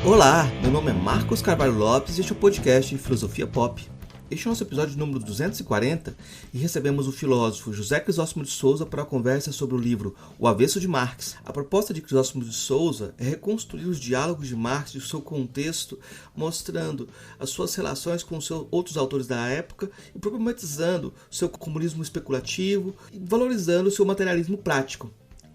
Olá, meu nome é Marcos Carvalho Lopes e este é o podcast Filosofia Pop. Este é o nosso episódio número 240 e recebemos o filósofo José Crisóstomo de Souza para a conversa sobre o livro O Avesso de Marx. A proposta de Crisóstomo de Souza é reconstruir os diálogos de Marx e o seu contexto, mostrando as suas relações com os seus outros autores da época e problematizando o seu comunismo especulativo e valorizando o seu materialismo prático.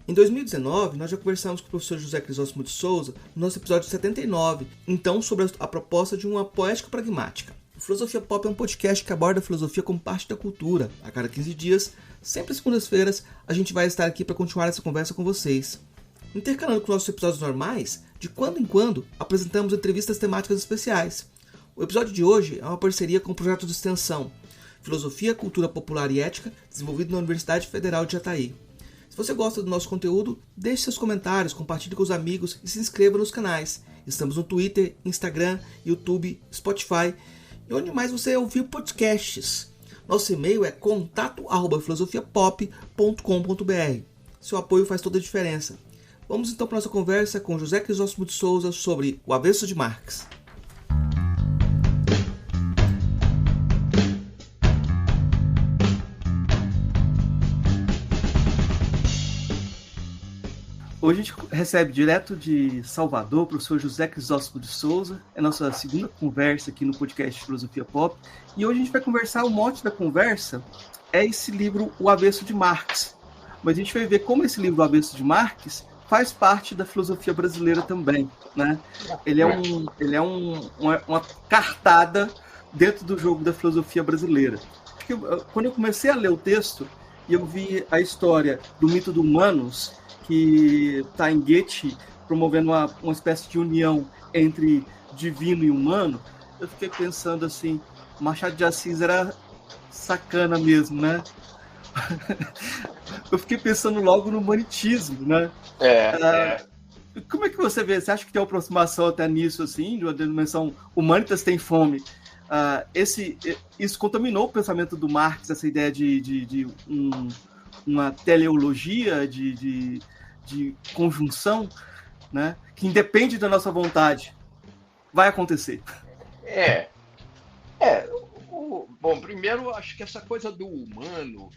Em 2019, nós já conversamos com o professor José Crisóstomo de Souza no nosso episódio 79, então sobre a proposta de uma poética pragmática. O Filosofia Pop é um podcast que aborda a filosofia como parte da cultura. A cada 15 dias, sempre às segundas-feiras, a gente vai estar aqui para continuar essa conversa com vocês. Intercalando com nossos episódios normais, de quando em quando apresentamos entrevistas temáticas especiais. O episódio de hoje é uma parceria com o projeto de extensão Filosofia, Cultura Popular e Ética, desenvolvido na Universidade Federal de Jataí. Se você gosta do nosso conteúdo, deixe seus comentários, compartilhe com os amigos e se inscreva nos canais. Estamos no Twitter, Instagram, YouTube, Spotify e onde mais você ouvir podcasts. Nosso e-mail é contato@filosofiapop.com.br. Seu apoio faz toda a diferença. Vamos então para a nossa conversa com José Crisóstomo de Souza sobre O Avesso de Marx. Hoje a gente recebe direto de Salvador o professor José Crisóstomo de Souza. É a nossa segunda conversa aqui no podcast Filosofia Pop. E hoje a gente vai conversar, o mote da conversa é esse livro O Avesso de Marx. Mas a gente vai ver como esse livro O Avesso de Marx faz parte da filosofia brasileira também, né? Ele é uma cartada dentro do jogo da filosofia brasileira. Quando eu comecei a ler o texto e eu vi a história do mito do Humanos, que está em Goethe promovendo uma espécie de união entre divino e humano, eu fiquei pensando assim, Machado de Assis era sacana mesmo, né? Eu fiquei pensando logo no humanitismo, né? Como é que você vê? Você acha que tem uma aproximação até nisso, assim, de uma dimensão humanitas tem fome? Isso contaminou o pensamento do Marx, essa ideia de uma teleologia, de conjunção, né, que independe da nossa vontade, vai acontecer. Bom, primeiro, acho que essa coisa do humano,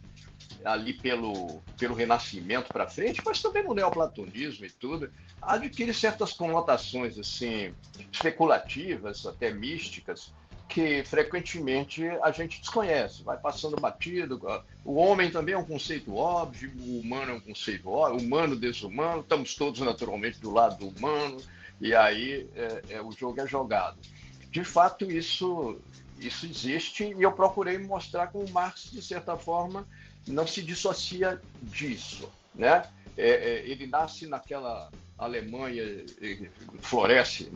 ali pelo Renascimento para frente, mas também no neoplatonismo e tudo, adquire certas conotações assim, especulativas, até místicas, que frequentemente a gente desconhece, vai passando batido. O homem também é um conceito óbvio, o humano é um conceito óbvio, humano, desumano, estamos todos naturalmente do lado do humano, e aí o jogo é jogado. De fato, isso existe, e eu procurei mostrar como Marx, de certa forma, não se dissocia disso, né? Ele nasce naquela Alemanha, floresce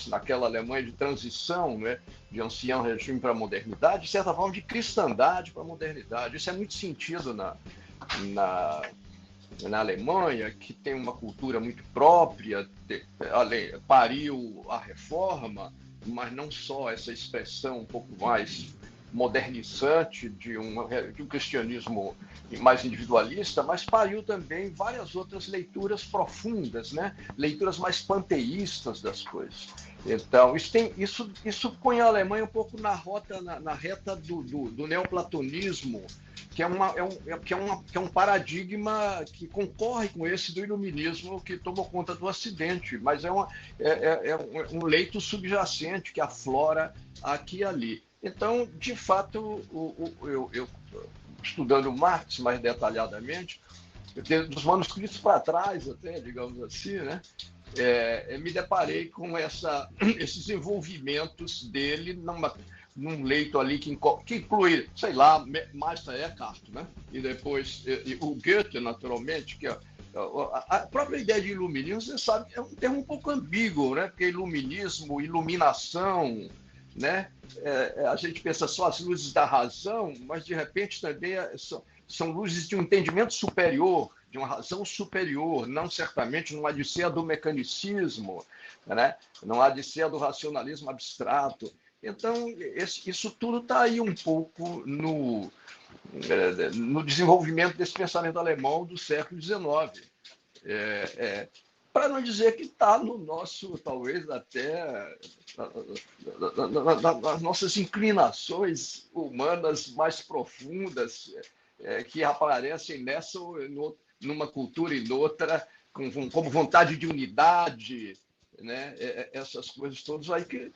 naquela Alemanha de transição, né, de ancião regime para a modernidade, de certa forma de cristandade para a modernidade. Isso é muito sentido na Alemanha, que tem uma cultura muito própria, pariu a reforma, mas não só essa expressão um pouco mais modernizante de um cristianismo mais individualista, mas pariu também várias outras leituras profundas, né? Leituras mais panteístas das coisas. Então, isso põe a Alemanha um pouco na reta do neoplatonismo, que é um paradigma que concorre com esse do iluminismo que tomou conta do Ocidente, mas é um leito subjacente que aflora aqui e ali. Então, de fato, eu estudando Marx mais detalhadamente, dos manuscritos para trás até, digamos assim, né, me deparei com esses envolvimentos dele num leito ali que inclui, sei lá, Meister Eckhart, né, e depois o Goethe, naturalmente, que a própria ideia de iluminismo, você sabe, é um termo um pouco ambíguo, né, porque iluminismo, iluminação, né? A gente pensa só as luzes da razão, mas de repente também são luzes de um entendimento superior, de uma razão superior, não certamente não há de ser a do mecanicismo, né? Não há de ser a do racionalismo abstrato. Então, isso tudo está aí um pouco no desenvolvimento desse pensamento alemão do século XIX. para não dizer que está no nosso, talvez até nas nossas inclinações humanas mais profundas, que aparecem nessa ou numa cultura e noutra, como vontade de unidade, né? Essas coisas todas aí que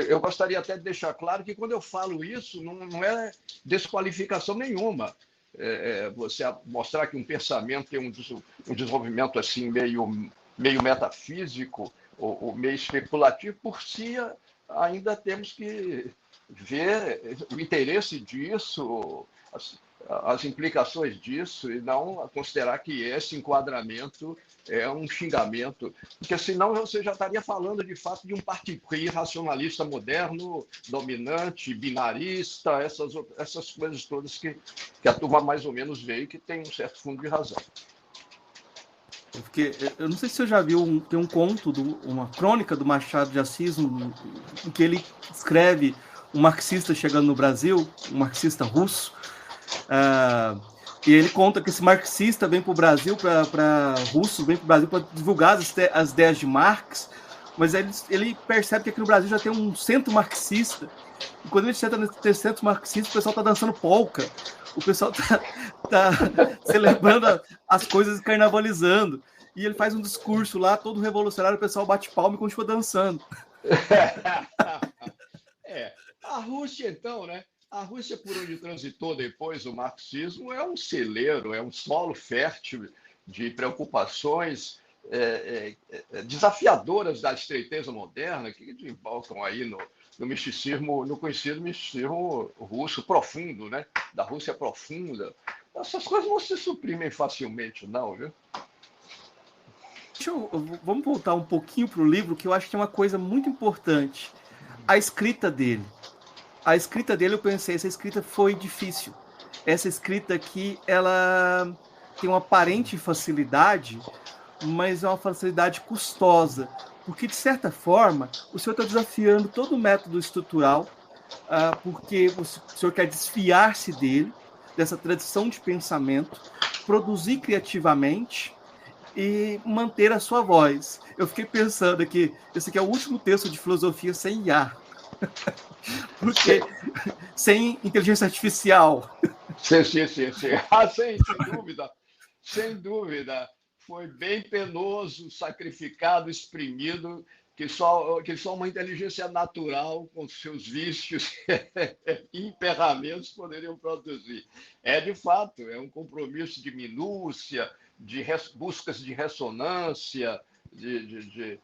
eu gostaria até de deixar claro que quando eu falo isso, não é desqualificação nenhuma. Você mostrar que um pensamento tem um desenvolvimento assim meio metafísico ou meio especulativo, por si ainda temos que ver o interesse disso, as implicações disso, e não considerar que esse enquadramento é um xingamento, porque senão você já estaria falando de fato de um particular racionalista moderno, dominante, binarista, essas coisas todas que a turma mais ou menos vê e que tem um certo fundo de razão. Porque eu não sei se você já viu, tem um conto, uma crônica do Machado de Assis, em que ele escreve um marxista chegando no Brasil, um marxista russo, e ele conta que esse marxista vem para o Brasil, russo, vem para o Brasil para divulgar as ideias de Marx, mas ele percebe que aqui no Brasil já tem um centro marxista, e quando ele senta nesse centro marxista, o pessoal está dançando polca, o pessoal tá celebrando as coisas e carnavalizando, e ele faz um discurso lá, todo revolucionário, o pessoal bate palma e continua dançando. A Rússia, então, né? A Rússia, por onde transitou depois o marxismo, é um celeiro, é um solo fértil de preocupações desafiadoras da estreiteza moderna, que desembarcam aí no misticismo, no conhecido misticismo russo profundo, né? Da Rússia profunda. Essas coisas não se suprimem facilmente, não, viu? Vamos voltar um pouquinho para o livro, que eu acho que é uma coisa muito importante. A escrita dele. A escrita dele, eu pensei, essa escrita foi difícil. Essa escrita aqui, ela tem uma aparente facilidade, mas é uma facilidade custosa, porque, de certa forma, o senhor está desafiando todo o método estrutural, porque o senhor quer desfiar-se dele, dessa tradição de pensamento, produzir criativamente e manter a sua voz. Eu fiquei pensando aqui, esse aqui é o último texto de filosofia sem IA. Porque sem inteligência artificial. Sim. Sem dúvida. Foi bem penoso, sacrificado, exprimido, que só uma inteligência natural, com seus vícios e emperramentos, poderiam produzir. De fato, é um compromisso de minúcia, de buscas de ressonância, de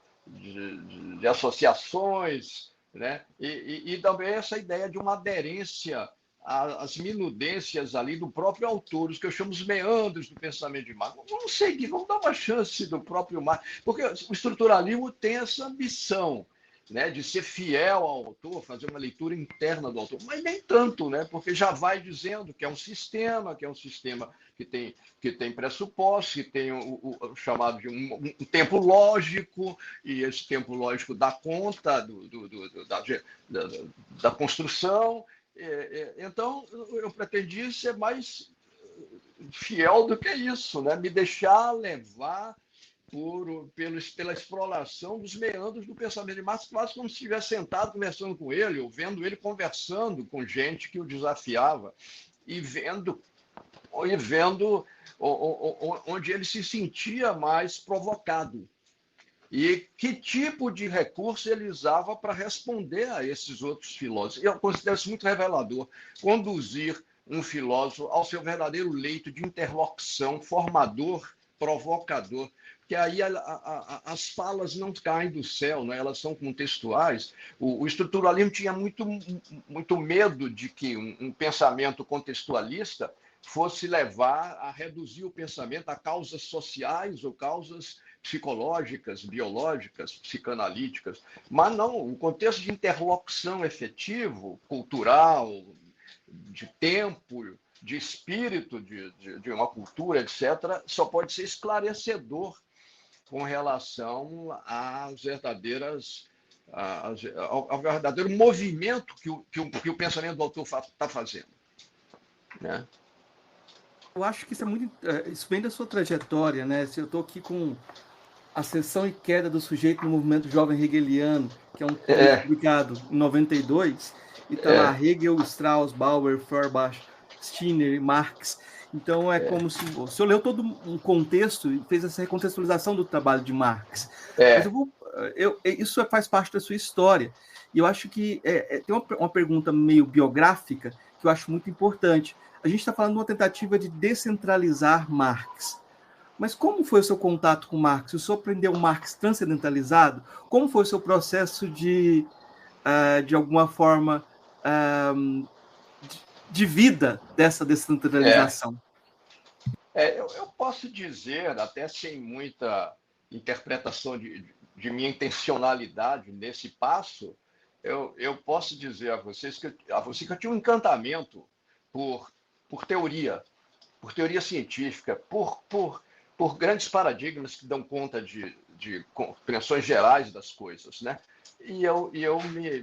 associações, né? E também essa ideia de uma aderência às minudências ali do próprio autor, os que eu chamo os meandros do pensamento de Marx. Vamos seguir, vamos dar uma chance do próprio Marx, porque o estruturalismo tem essa ambição, né, de ser fiel ao autor, fazer uma leitura interna do autor, mas nem tanto, né, porque já vai dizendo que é um sistema que tem pressupostos, que tem o chamado de um tempo lógico, e esse tempo lógico dá conta da construção. Então, eu pretendi ser mais fiel do que isso, né? Me deixar levar pela exploração dos meandros do pensamento de Marx, quase como se estivesse sentado conversando com ele, ou vendo ele conversando com gente que o desafiava, e vendo onde ele se sentia mais provocado. E que tipo de recurso ele usava para responder a esses outros filósofos. Eu considero isso muito revelador, conduzir um filósofo ao seu verdadeiro leito de interlocução, formador, provocador, porque aí as falas não caem do céu, né? Elas são contextuais. O estruturalismo tinha muito medo de que um pensamento contextualista fosse levar a reduzir o pensamento a causas sociais ou causas psicológicas, biológicas, psicanalíticas, mas não, o contexto de interlocução efetivo, cultural, de tempo, de espírito, de uma cultura, etc., só pode ser esclarecedor com relação ao verdadeiro movimento que o pensamento do autor está fazendo, né? Eu acho que isso vem da sua trajetória, né? Se eu estou aqui com Ascensão e Queda do Sujeito no Movimento Jovem Hegeliano, que é um livro publicado em 92, e está lá Hegel, Strauss, Bauer, Feuerbach, Stirner e Marx. Então é como se o senhor leu todo um contexto e fez essa recontextualização do trabalho de Marx. Mas isso faz parte da sua história. E eu acho que tem uma pergunta meio biográfica que eu acho muito importante. A gente está falando de uma tentativa de descentralizar Marx. Mas como foi o seu contato com Marx? O senhor aprendeu Marx transcendentalizado? Como foi o seu processo de alguma forma, de vida dessa descentralização? Eu posso dizer, até sem muita interpretação de minha intencionalidade nesse passo, eu posso dizer a você que eu tinha um encantamento por teoria científica, por grandes paradigmas que dão conta de compreensões gerais das coisas, né? E eu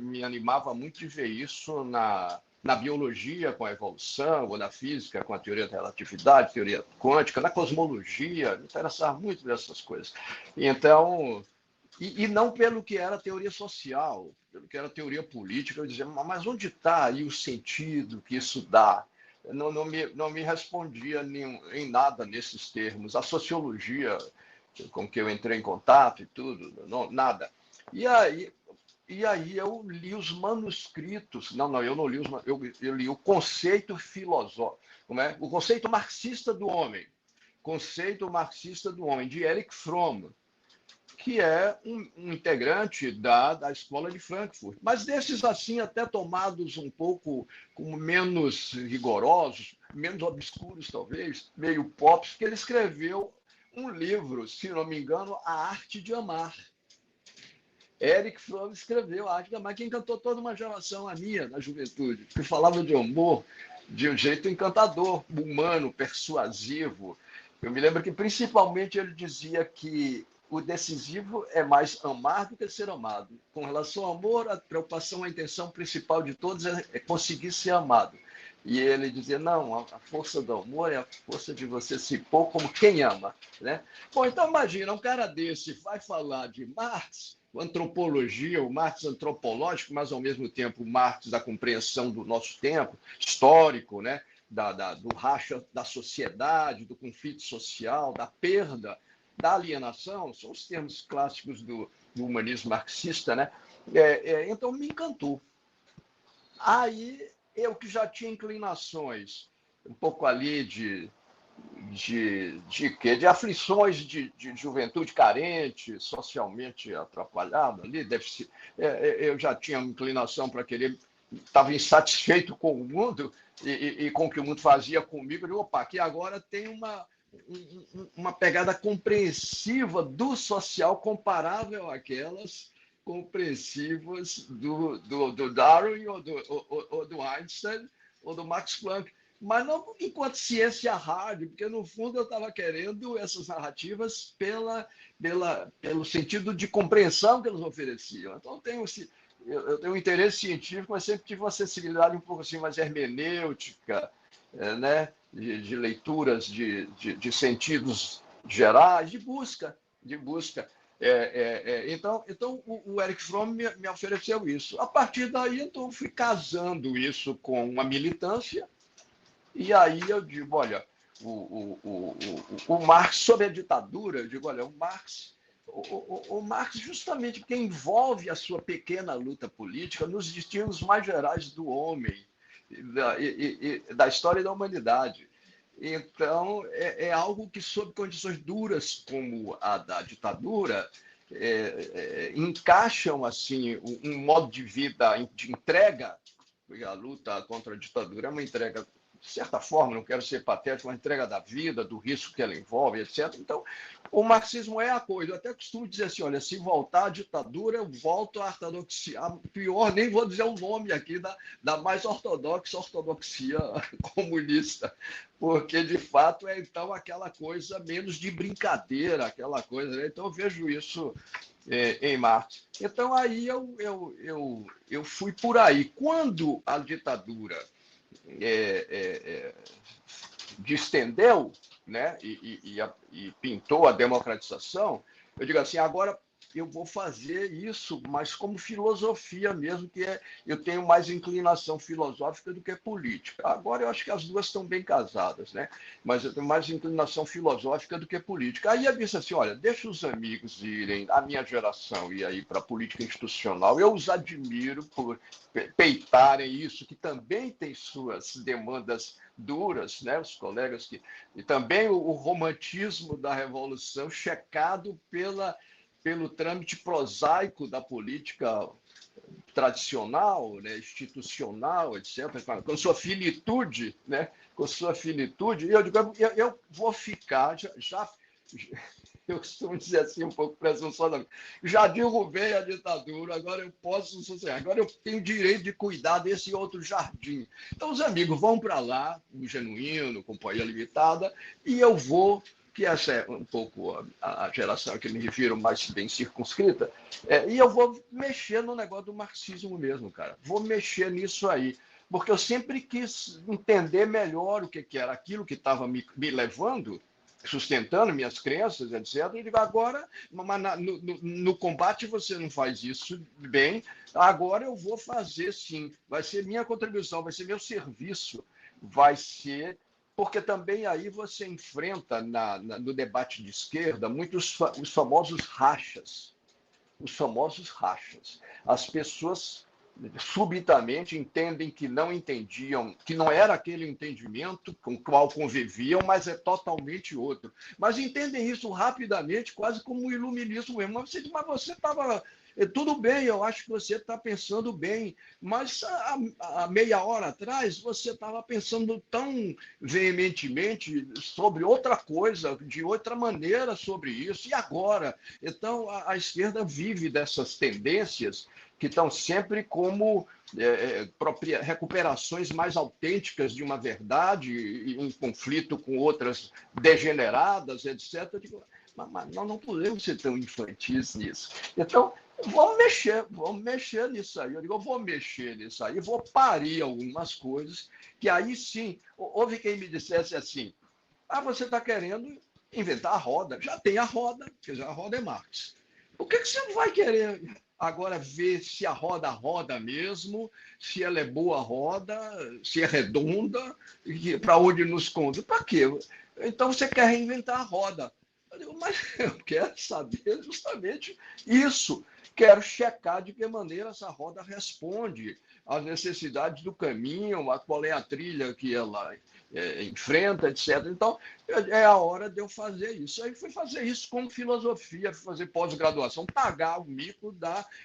me animava muito de ver isso na biologia com a evolução, ou na física com a teoria da relatividade, teoria quântica, na cosmologia, me interessava muito dessas coisas. Então, e não pelo que era teoria social, pelo que era teoria política, eu dizia, mas onde está aí o sentido que isso dá? Não me respondia em nada nesses termos. A sociologia, com que eu entrei em contato e tudo, nada. E aí eu li os manuscritos. Eu não li eu li o conceito filosófico, o conceito marxista do homem. Conceito marxista do homem, de Erich Fromm, que é um integrante da Escola de Frankfurt. Mas desses, assim, até tomados um pouco como menos rigorosos, menos obscuros, talvez, meio pop, que ele escreveu um livro, se não me engano, A Arte de Amar. Erich Fromm escreveu A Arte de Amar, que encantou toda uma geração, a minha, na juventude, que falava de amor de um jeito encantador, humano, persuasivo. Eu me lembro que, principalmente, ele dizia que o decisivo é mais amar do que ser amado. Com relação ao amor, a preocupação, a intenção principal de todos é conseguir ser amado. E ele dizia, não, a força do amor é a força de você se pôr como quem ama, né? Bom, então imagina, um cara desse vai falar de Marx, antropologia, o Marx antropológico, mas ao mesmo tempo o Marx da compreensão do nosso tempo, histórico, né? Do racha da sociedade, do conflito social, da perda, da alienação, são os termos clássicos do humanismo marxista, né? Então me encantou. Aí eu que já tinha inclinações um pouco ali de aflições de juventude carente, socialmente atrapalhada ali, eu já tinha inclinação para querer, estava insatisfeito com o mundo e com o que o mundo fazia comigo. Eu digo, opa, aqui agora tem uma pegada compreensiva do social comparável àquelas compreensivas do Darwin ou do Einstein ou do Max Planck, mas não enquanto ciência hard, porque no fundo eu estava querendo essas narrativas pelo sentido de compreensão que eles ofereciam. Então eu tenho um interesse científico, mas sempre tive uma sensibilidade um pouco assim mais hermenêutica, né? de leituras de sentidos gerais, de busca. Então o Erich Fromm me ofereceu isso. A partir daí, então, eu fui casando isso com uma militância, e aí eu digo, olha, o Marx sobre a ditadura, eu digo, olha, o Marx justamente porque envolve a sua pequena luta política nos destinos mais gerais do homem, da história da humanidade. Então, é algo que, sob condições duras como a da ditadura, encaixam assim um modo de vida de entrega, porque a luta contra a ditadura é uma entrega, de certa forma, não quero ser patético, uma entrega da vida, do risco que ela envolve, etc. Então, o marxismo é a coisa. Eu até costumo dizer assim, olha, se voltar à ditadura, eu volto à ortodoxia. Pior, nem vou dizer o nome aqui da mais ortodoxa ortodoxia comunista, porque, de fato, é então aquela coisa menos de brincadeira, aquela coisa, né? Então, eu vejo isso em Marx. Então, aí eu fui por aí. Quando a ditadura distendeu, né, e pintou a democratização, Eu digo assim, agora eu vou fazer isso, mas como filosofia mesmo, eu tenho mais inclinação filosófica do que política. Agora eu acho que as duas estão bem casadas, né? Mas eu tenho mais inclinação filosófica do que política. Aí eu disse assim, olha, deixa os amigos irem, a minha geração ir aí para a política institucional. Eu os admiro por peitarem isso, que também tem suas demandas duras, né? Os colegas que... E também o romantismo da Revolução checado pelo trâmite prosaico da política tradicional, né, institucional, etc., com sua finitude, né, com sua finitude, eu digo, eu vou ficar, eu costumo dizer assim, um pouco presunçosamente, já derrubei a ditadura, agora eu posso sossegar, agora eu tenho direito de cuidar desse outro jardim. Então, os amigos vão para lá, o Genuíno, Companhia Limitada, e eu vou, que essa é um pouco a geração a que me refiro mais bem circunscrita, e eu vou mexer no negócio do marxismo mesmo, cara. Vou mexer nisso aí, porque eu sempre quis entender melhor o que era aquilo que estava me levando, sustentando minhas crenças, etc. E digo, agora, no combate você não faz isso bem, agora eu vou fazer sim. Vai ser minha contribuição, vai ser meu serviço, vai ser... Porque também aí você enfrenta no debate de esquerda os famosos rachas. Os famosos rachas. As pessoas subitamente entendem que não entendiam, que não era aquele entendimento com o qual conviviam, mas é totalmente outro. Mas entendem isso rapidamente, quase como um iluminismo mesmo. Mas você estava... Tudo bem, eu acho que você está pensando bem, mas há meia hora atrás você estava pensando tão veementemente sobre outra coisa, de outra maneira sobre isso, e agora? Então, a esquerda vive dessas tendências que estão sempre como recuperações mais autênticas de uma verdade, em conflito com outras degeneradas, etc. Eu digo, mas nós não podemos ser tão infantis nisso. Então, vamos mexer nisso aí. Eu digo, eu vou mexer nisso aí, vou parir algumas coisas, que aí sim, houve quem me dissesse assim, você está querendo inventar a roda. Já tem a roda, quer dizer, a roda é Marx. Por que você não vai querer agora ver se a roda roda mesmo, se ela é boa roda, se é redonda, para onde nos conduz? Para quê? Então você quer reinventar a roda. Eu digo, mas eu quero saber justamente isso. Quero checar de que maneira essa roda responde às necessidades do caminho, a qual é a trilha que ela enfrenta, etc. Então, é a hora de eu fazer isso. Aí fui fazer isso com filosofia, fui fazer pós-graduação, pagar o mico,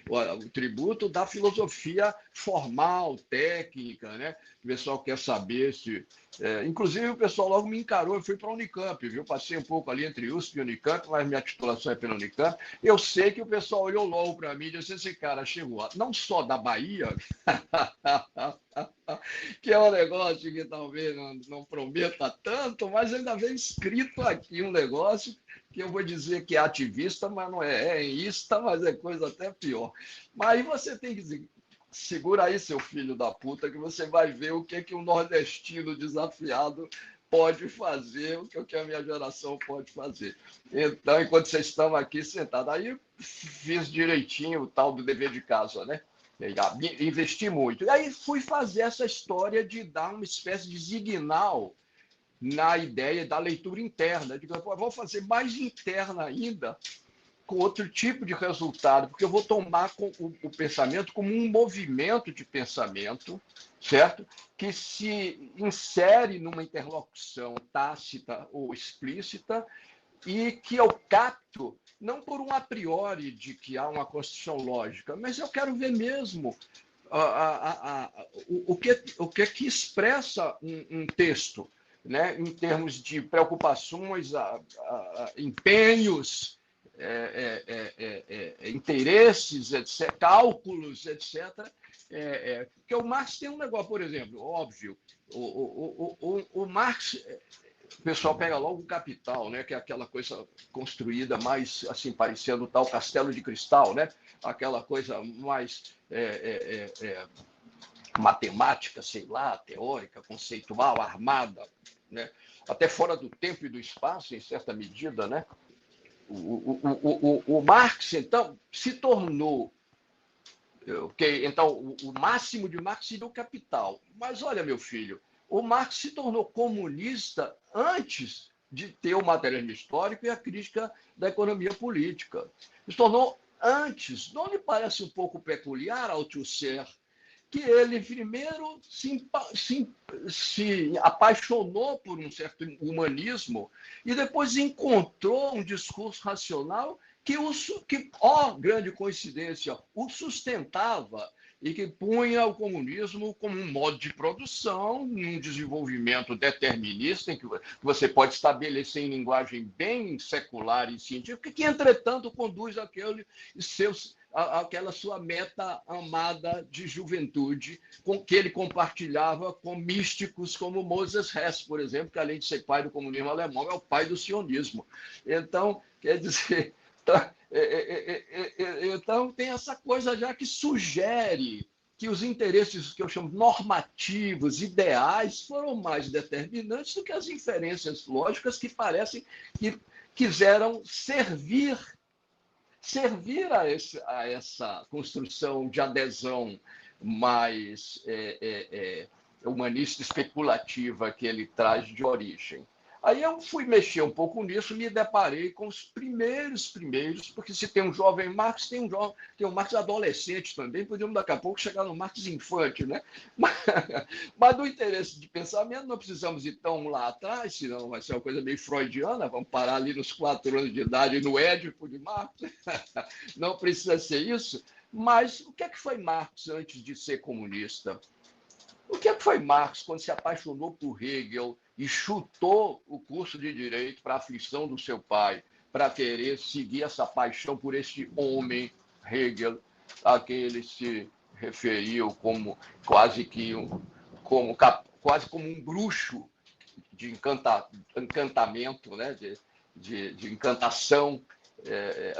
o tributo da filosofia formal, técnica, né? O pessoal quer saber se... inclusive, o pessoal logo me encarou, eu fui para a Unicamp, viu? Passei um pouco ali entre USP e Unicamp, mas minha titulação é pela Unicamp. Eu sei que o pessoal olhou logo para mim e disse, esse cara chegou não só da Bahia, que é um negócio que talvez não prometa tanto, mas ainda vem escrito aqui um negócio que eu vou dizer que é ativista, mas não é ista, mas é coisa até pior. Mas aí você tem que dizer, segura aí, seu filho da puta, que você vai ver o que um nordestino desafiado pode fazer, o que a minha geração pode fazer. Então, enquanto vocês estão aqui sentados, aí fiz direitinho o tal do dever de casa, né? Investi muito. E aí fui fazer essa história de dar uma espécie de signal na ideia da leitura interna. Digo, vou fazer mais interna ainda, com outro tipo de resultado, porque eu vou tomar o pensamento como um movimento de pensamento, certo? Que se insere numa interlocução tácita ou explícita e que eu capto não por um a priori de que há uma construção lógica, mas eu quero ver mesmo o que expressa um texto, né? Em termos de preocupações, empenhos, interesses, etc., cálculos, etc. Porque o Marx tem um negócio, por exemplo, óbvio, o Marx... O pessoal pega logo o Capital, né? Que é aquela coisa construída mais assim, parecendo o tal castelo de cristal, né? Aquela coisa mais matemática, sei lá, teórica, conceitual, armada, né? Até fora do tempo e do espaço, em certa medida, né? o Marx, então, se tornou... Então, o máximo de Marx seria o Capital. Mas olha, meu filho, o Marx se tornou comunista antes de ter o materialismo histórico e a crítica da economia política. Se tornou antes. Não lhe parece um pouco peculiar, Althusser, que ele primeiro se apaixonou por um certo humanismo e depois encontrou um discurso racional que, grande coincidência, o sustentava e que punha o comunismo como um modo de produção, um desenvolvimento determinista, em que você pode estabelecer em linguagem bem secular e científica, que, entretanto, conduz aquela sua meta amada de juventude, que ele compartilhava com místicos como Moses Hess, por exemplo, que, além de ser pai do comunismo alemão, é o pai do sionismo. Então, quer dizer... Então, tem essa coisa já que sugere que os interesses que eu chamo normativos, ideais, foram mais determinantes do que as inferências lógicas que parecem que quiseram servir a essa construção de adesão mais humanista especulativa que ele traz de origem. Aí eu fui mexer um pouco nisso, me deparei com os primeiros, porque se tem um jovem Marx, tem um Marx adolescente também, podemos daqui a pouco chegar no Marx infante, né? Mas do interesse de pensamento, não precisamos ir tão lá atrás, senão vai ser uma coisa meio freudiana, vamos parar ali nos 4 anos de idade no Édipo de Marx, não precisa ser isso. Mas o que é que foi Marx antes de ser comunista? O que é que foi Marx quando se apaixonou por Hegel e chutou o curso de Direito para a aflição do seu pai, para querer seguir essa paixão por este homem, Hegel, a quem ele se referiu como quase como um bruxo de encantamento, né? de encantação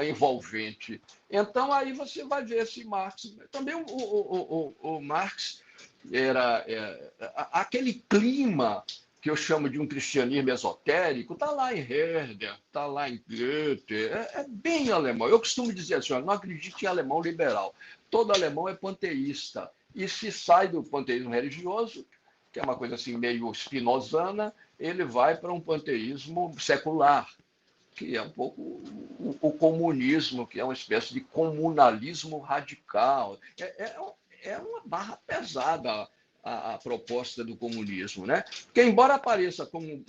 envolvente. Então, aí você vai ver esse Marx. Também o Marx era aquele clima que eu chamo de um cristianismo esotérico, está lá em Herder, está lá em Goethe, é bem alemão. Eu costumo dizer assim, não acredito em alemão liberal. Todo alemão é panteísta. E se sai do panteísmo religioso, que é uma coisa assim meio spinozana, ele vai para um panteísmo secular, que é um pouco o comunismo, que é uma espécie de comunalismo radical. É uma barra pesada a proposta do comunismo, né? Porque, embora apareça como um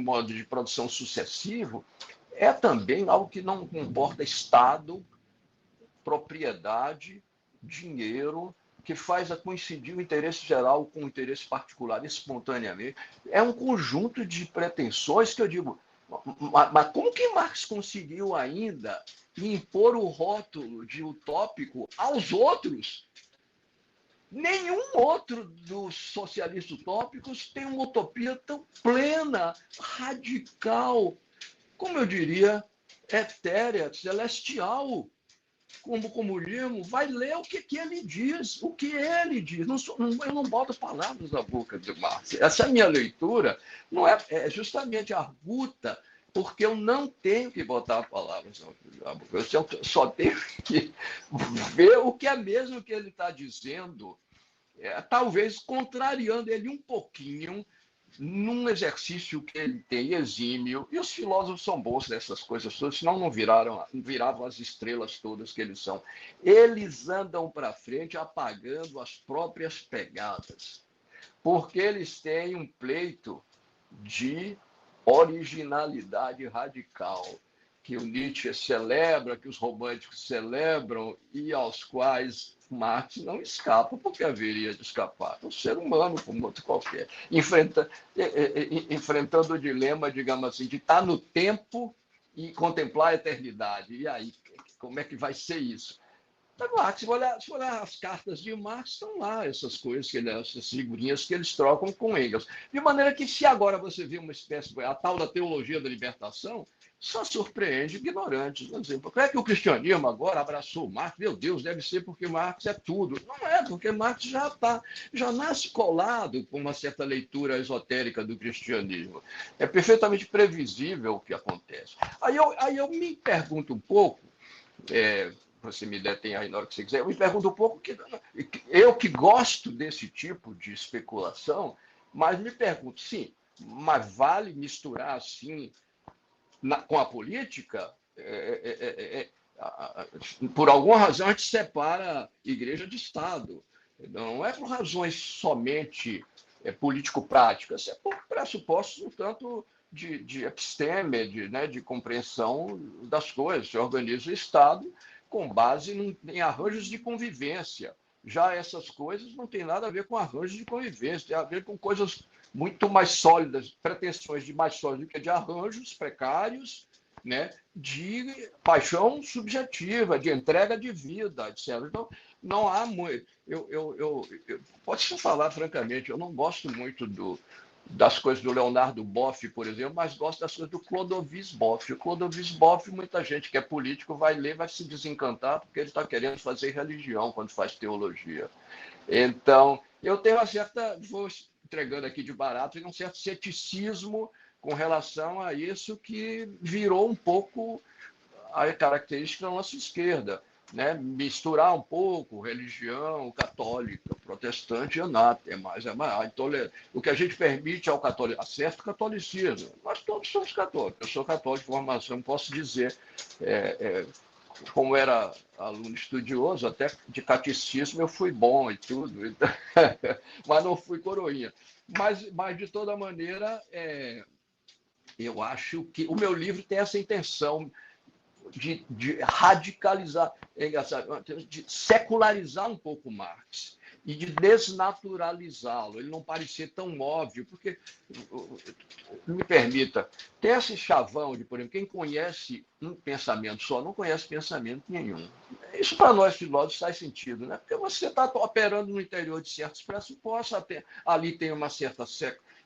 modo de produção sucessivo, é também algo que não comporta Estado, propriedade, dinheiro, que faz coincidir o interesse geral com o interesse particular espontaneamente. É um conjunto de pretensões que eu digo, mas como que Marx conseguiu ainda impor o rótulo de utópico aos outros? Nenhum outro dos socialistas utópicos tem uma utopia tão plena, radical, como eu diria, etérea, celestial, como o comunismo. Vai ler o que ele diz, o que ele diz. Eu não boto palavras na boca de Marx. Essa minha leitura não é justamente arguta, porque eu não tenho que botar palavras na boca. Eu só tenho que ver o que é mesmo que ele está dizendo, talvez contrariando ele um pouquinho num exercício que ele tem exímio. E os filósofos são bons nessas coisas todas, senão não viravam as estrelas todas que eles são. Eles andam para frente apagando as próprias pegadas, porque eles têm um pleito de originalidade radical, que o Nietzsche celebra, que os românticos celebram e aos quais Marx não escapa, porque haveria de escapar. Um ser humano como outro qualquer, enfrentando o dilema, digamos assim, de estar no tempo e contemplar a eternidade. E aí, como é que vai ser isso? Marx. Se olhar as cartas de Marx, estão lá essas coisas, essas figurinhas que eles trocam com Engels. De maneira que, se agora você vê uma espécie, a tal da teologia da libertação, só surpreende ignorantes. Por exemplo, como é que o cristianismo agora abraçou Marx? Meu Deus, deve ser porque Marx é tudo. Não é, porque Marx já nasce colado com uma certa leitura esotérica do cristianismo. É perfeitamente previsível o que acontece. Aí eu me pergunto um pouco, você me detém aí na hora que você quiser, eu me pergunto um pouco, eu que gosto desse tipo de especulação, mas me pergunto, sim, mas vale misturar assim com a política? Por alguma razão a gente separa igreja de Estado. Não é por razões somente político-práticas, é por pressupostos um tanto de episteme, de compreensão das coisas. Se organiza o Estado com base em arranjos de convivência. Já essas coisas não tem nada a ver com arranjos de convivência, tem a ver com coisas muito mais sólidas, pretensões de mais sólidas do que de arranjos precários, de paixão subjetiva, de entrega de vida, etc. Então, não há muito. Posso falar francamente, eu não gosto muito das coisas do Leonardo Boff, por exemplo, mas gosto das coisas do Clodovis Boff. O Clodovis Boff, muita gente que é político vai ler, vai se desencantar, porque ele está querendo fazer religião quando faz teologia. Então, eu tenho uma certa, vou entregando aqui de barato, um certo ceticismo com relação a isso que virou um pouco a característica da nossa esquerda. Misturar um pouco religião católica, protestante e anátema. O que a gente permite ao católico, certo catolicismo. Nós todos somos católicos. Eu sou católico de formação, posso dizer, como era aluno estudioso, até de catecismo eu fui bom e tudo, mas não fui coroinha. Mas de toda maneira, eu acho que o meu livro tem essa intenção de radicalizar, de secularizar um pouco Marx e de desnaturalizá-lo, ele não parecer tão óbvio, porque, me permita, tem esse chavão de, por exemplo, quem conhece um pensamento só não conhece pensamento nenhum. Isso para nós filósofos faz sentido, porque você está operando no interior de certos pressupostos, ali tem uma certa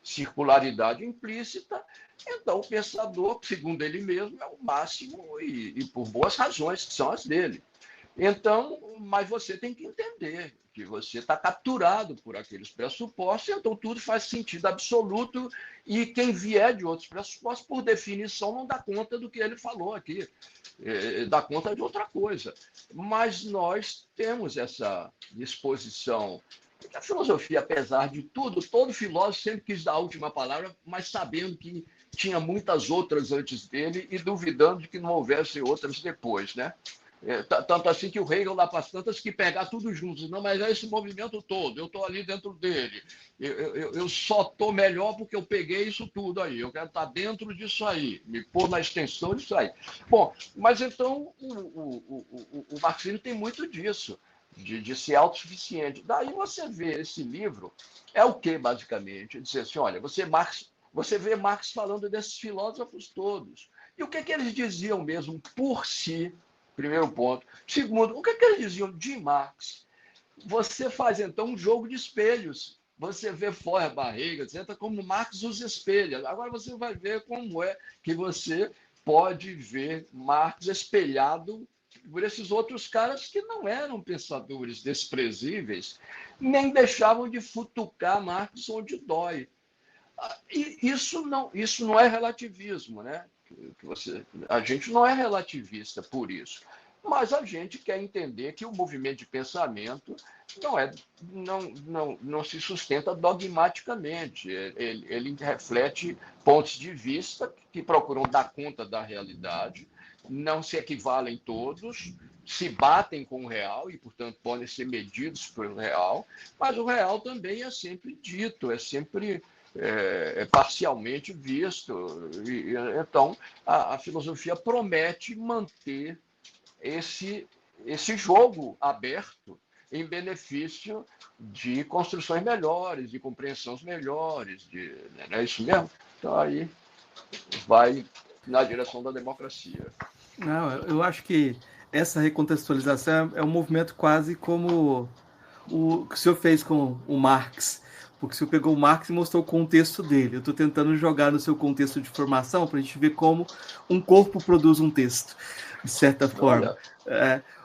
circularidade implícita, então o pensador, segundo ele mesmo, é o máximo e por boas razões, que são as dele. Então, mas você tem que entender que você está capturado por aqueles pressupostos, então tudo faz sentido absoluto e quem vier de outros pressupostos, por definição, não dá conta do que ele falou aqui, dá conta de outra coisa. Mas nós temos essa disposição. A filosofia, apesar de tudo, todo filósofo sempre quis dar a última palavra, mas sabendo que tinha muitas outras antes dele e duvidando de que não houvesse outras depois, Tanto assim que o Hegel lá para as tantas que pegar tudo junto. Não, mas é esse movimento todo, eu estou ali dentro dele. Eu só estou melhor porque eu peguei isso tudo aí. Eu quero estar dentro disso aí, me pôr na extensão disso aí. Bom, mas então o marxismo tem muito disso. De ser autossuficiente. Daí você vê esse livro, é o que, basicamente? Dizer assim, olha, você vê Marx falando desses filósofos todos. E o que eles diziam mesmo por si, primeiro ponto. Segundo, o que eles diziam de Marx? Você faz, então, um jogo de espelhos. Você vê Feuerbach, etc., como Marx os espelha. Agora você vai ver como é que você pode ver Marx espelhado por esses outros caras que não eram pensadores desprezíveis, nem deixavam de futucar Marx onde dói. E isso não é relativismo, a gente não é relativista por isso, mas a gente quer entender que o movimento de pensamento não se sustenta dogmaticamente, ele reflete pontos de vista que procuram dar conta da realidade, não se equivalem todos, se batem com o real e, portanto, podem ser medidos pelo real, mas o real também é sempre dito, é sempre parcialmente visto. Então, a filosofia promete manter esse jogo aberto em benefício de construções melhores, de compreensões melhores, não é isso mesmo? Então, aí vai na direção da democracia. Não, eu acho que essa recontextualização é um movimento quase como o que o senhor fez com o Marx, porque o senhor pegou o Marx e mostrou o contexto dele. Eu estou tentando jogar no seu contexto de formação para a gente ver como um corpo produz um texto, de certa forma.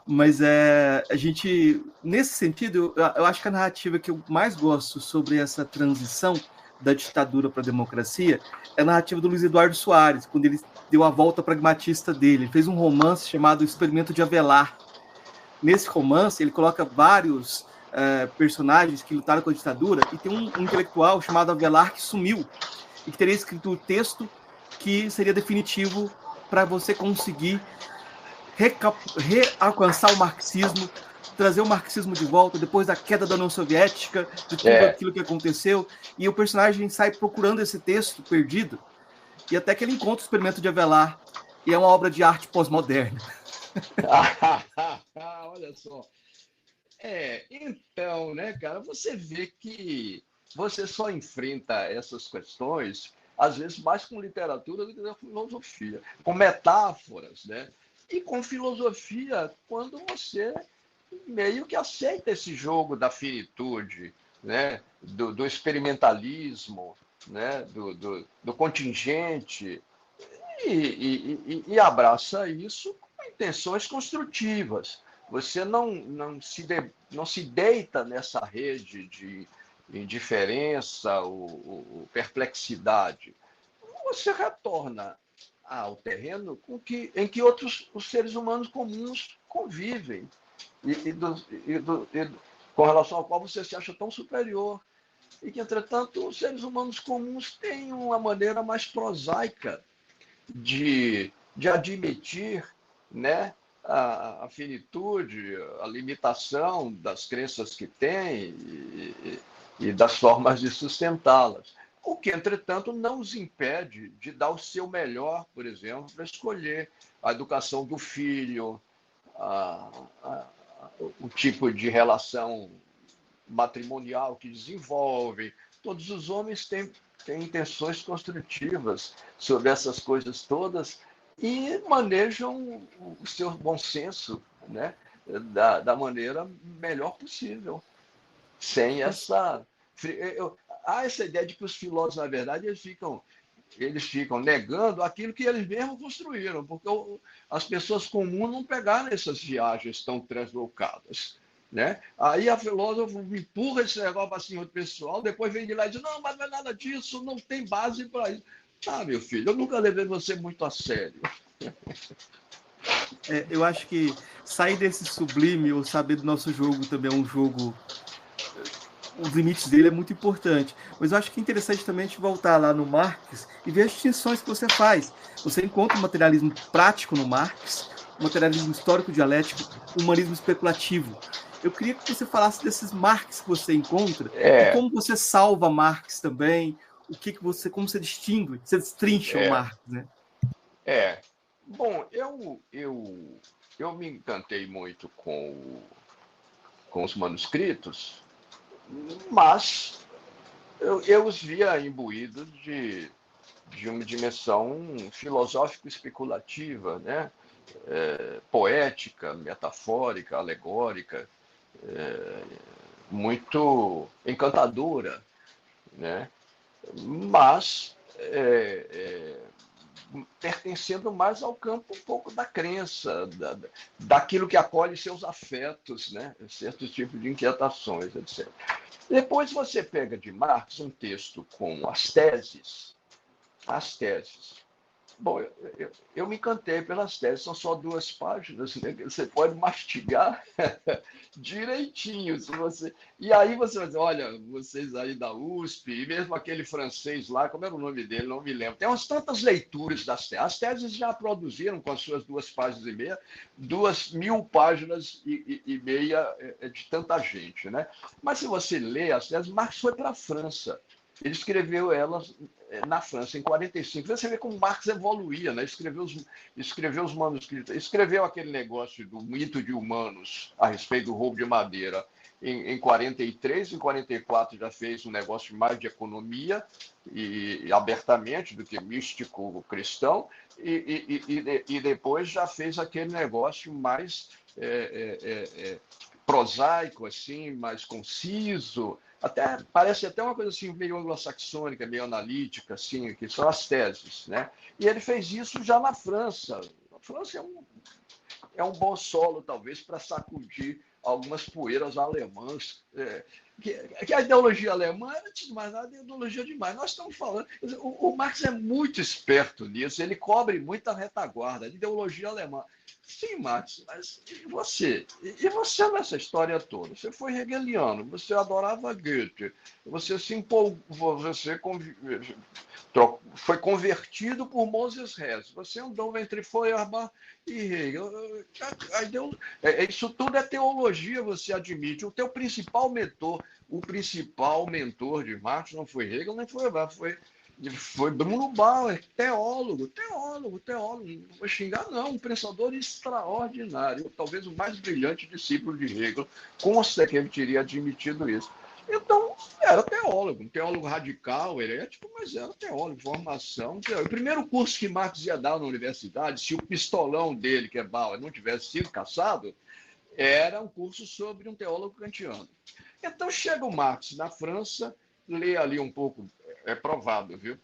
Mas a gente, nesse sentido, eu acho que a narrativa que eu mais gosto sobre essa transição da ditadura para a democracia é a narrativa do Luiz Eduardo Soares, quando ele deu a volta pragmatista dele. Ele fez um romance chamado O Experimento de Avelar. Nesse romance, ele coloca vários personagens que lutaram com a ditadura, e tem um intelectual chamado Avelar que sumiu, e que teria escrito o texto que seria definitivo para você conseguir alcançar o marxismo, trazer o marxismo de volta depois da queda da União Soviética, de tudo aquilo que aconteceu, e o personagem sai procurando esse texto perdido, e até que ele encontra o Experimento de Avelar, e é uma obra de arte pós-moderna. Olha só. Então, né, cara, você vê que você só enfrenta essas questões, às vezes, mais com literatura do que com filosofia, com metáforas, né? E com filosofia, quando você meio que aceita esse jogo da finitude, né? do experimentalismo, né? do contingente, e abraça isso com intenções construtivas. Você não se deita nessa rede de indiferença ou perplexidade. Você retorna ao terreno em que os seres humanos comuns convivem com relação ao qual você se acha tão superior. E que, entretanto, os seres humanos comuns têm uma maneira mais prosaica de admitir, né, a finitude, a limitação das crenças que têm e das formas de sustentá-las. O que, entretanto, não os impede de dar o seu melhor, por exemplo, para escolher a educação do filho, o tipo de relação matrimonial que desenvolvem. Todos os homens têm intenções construtivas sobre essas coisas todas e manejam o seu bom senso, né, da maneira melhor possível, sem essa... Há essa ideia de que os filósofos, na verdade, eles ficam negando aquilo que eles mesmos construíram, porque as pessoas comuns não pegaram essas viagens tão translocadas. Né? Aí a filósofa empurra esse negócio assim, o pessoal, depois vem de lá e diz, não, mas não é nada disso, não tem base para isso. Ah, meu filho, eu nunca levei você muito a sério. Eu acho que sair desse sublime ou saber do nosso jogo também é um jogo... Os limites dele é muito importante. Mas eu acho que é interessante também a gente voltar lá no Marx e ver as distinções que você faz. Você encontra o materialismo prático no Marx, o materialismo histórico dialético, o humanismo especulativo. Eu queria que você falasse desses Marx que você encontra e como você salva Marx também, como você distingue, você destrincha o Marx, né? Bom, eu me encantei muito com os manuscritos, mas eu os via imbuídos de uma dimensão filosófico-especulativa, né? Poética, metafórica, alegórica, muito encantadora, né? Mas pertencendo mais ao campo um pouco da crença, daquilo que acolhe seus afetos, né? Certo tipo de inquietações, etc. Depois você pega de Marx um texto com as teses. Bom, eu me encantei pelas teses, são só 2 páginas, né? Você pode mastigar direitinho. E aí você vai dizer, olha, vocês aí da USP, e mesmo aquele francês lá, como era o nome dele, não me lembro. Tem umas tantas leituras das teses. As teses já produziram, com as suas 2 páginas e meia, 2.000 páginas e meia de tanta gente, né? Mas se você lê as teses, Marx foi para a França. Ele escreveu elas na França, em 45. Você vê como Marx evoluía, né? Escreveu os manuscritos, escreveu aquele negócio do mito de Humanos a respeito do roubo de madeira em 43, em 44 já fez um negócio mais de economia e abertamente do que místico cristão, e depois já fez aquele negócio mais prosaico, assim, mais conciso, até parece até uma coisa assim meio anglo-saxônica, meio analítica, assim, que são as teses, né? E ele fez isso já na França. A França é um bom solo, talvez, para sacudir algumas poeiras alemãs. Que a ideologia alemã era, antes de mais nada, ideologia demais. Nós estamos falando. O Marx é muito esperto nisso, ele cobre muita retaguarda, ideologia alemã. Sim, Marx, mas e você? E você nessa história toda? Você foi hegeliano, você adorava Goethe, você se empolgou, você foi convertido por Moses Hess, você andou entre Feuerbach e Hegel. Isso tudo é teologia, você admite. O teu principal mentor, o principal mentor de Marx não foi Hegel, nem Feuerbach, foi Bruno Bauer, teólogo. Não vou xingar, não. Um pensador extraordinário, talvez o mais brilhante discípulo de Hegel. Consta que ele teria admitido isso. Então, era teólogo, um teólogo radical, herético, mas era teólogo, formação. O primeiro curso que Marx ia dar na universidade, se o pistolão dele, que é Bauer, não tivesse sido caçado, era um curso sobre um teólogo kantiano. Então, chega o Marx na França, lê ali um pouco, é provável, viu?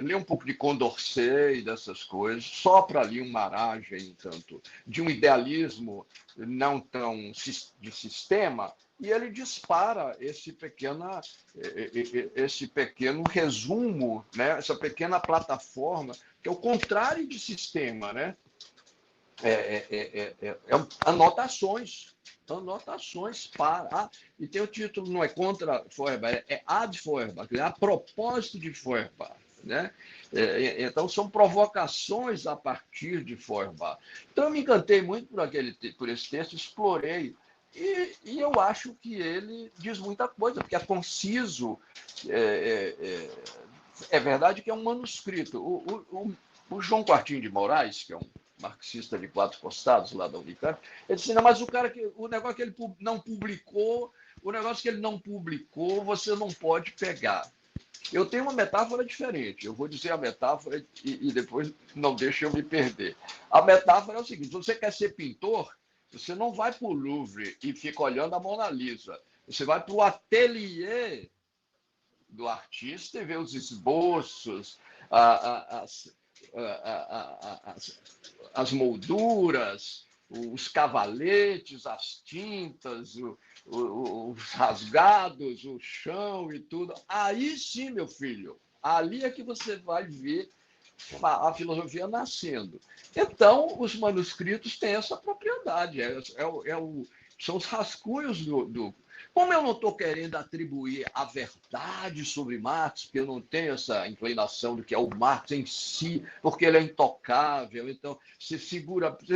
Lê um pouco de Condorcet e dessas coisas, sopra ali uma aragem, tanto, de um idealismo não tão de sistema, e ele dispara esse pequeno resumo, né? Essa pequena plataforma, que é o contrário de sistema, né? Anotações para. E tem o título, não é contra Feuerbach, é ad Feuerbach, é a propósito de Feuerbach. Né? Então, são provocações a partir de Feuerbach. Então, eu me encantei muito por esse texto, explorei. E eu acho que ele diz muita coisa, porque é conciso. É verdade que é um manuscrito. O João Quartinho de Moraes, que é um marxista de quatro costados lá da Unicamp, ele disse, não, mas o negócio que ele não publicou, você não pode pegar. Eu tenho uma metáfora diferente. Eu vou dizer a metáfora e depois não deixa eu me perder. A metáfora é o seguinte: você quer ser pintor, você não vai para o Louvre e fica olhando a Mona Lisa. Você vai para o ateliê do artista e vê os esboços, as molduras, os cavaletes, as tintas, os rasgados, o chão e tudo. Aí sim, meu filho, ali é que você vai ver a filosofia nascendo. Então, os manuscritos têm essa propriedade, são os rascunhos do. Como eu não estou querendo atribuir a verdade sobre Marx, porque eu não tenho essa inclinação do que é o Marx em si, porque ele é intocável, então você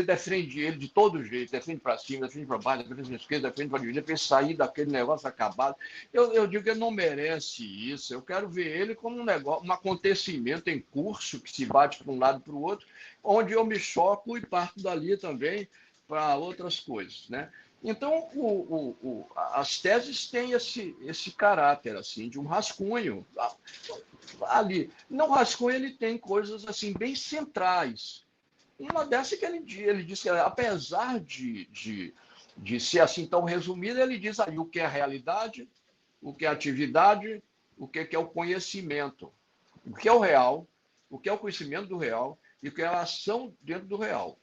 defende ele de todo jeito, defende para cima, defende para baixo, defende para esquerda, defende para a direita, para ele sair daquele negócio acabado. Eu digo que ele não merece isso, eu quero ver ele como um acontecimento em curso que se bate para um lado e para o outro, onde eu me choco e parto dali também para outras coisas, né? Então, as teses têm esse caráter assim de um rascunho. Ali, no rascunho ele tem coisas assim bem centrais. Uma dessas é que ele diz que, apesar de ser assim tão resumido, ele diz aí o que é a realidade, o que é a atividade, o que é o conhecimento, o que é o real, o que é o conhecimento do real e o que é a ação dentro do real.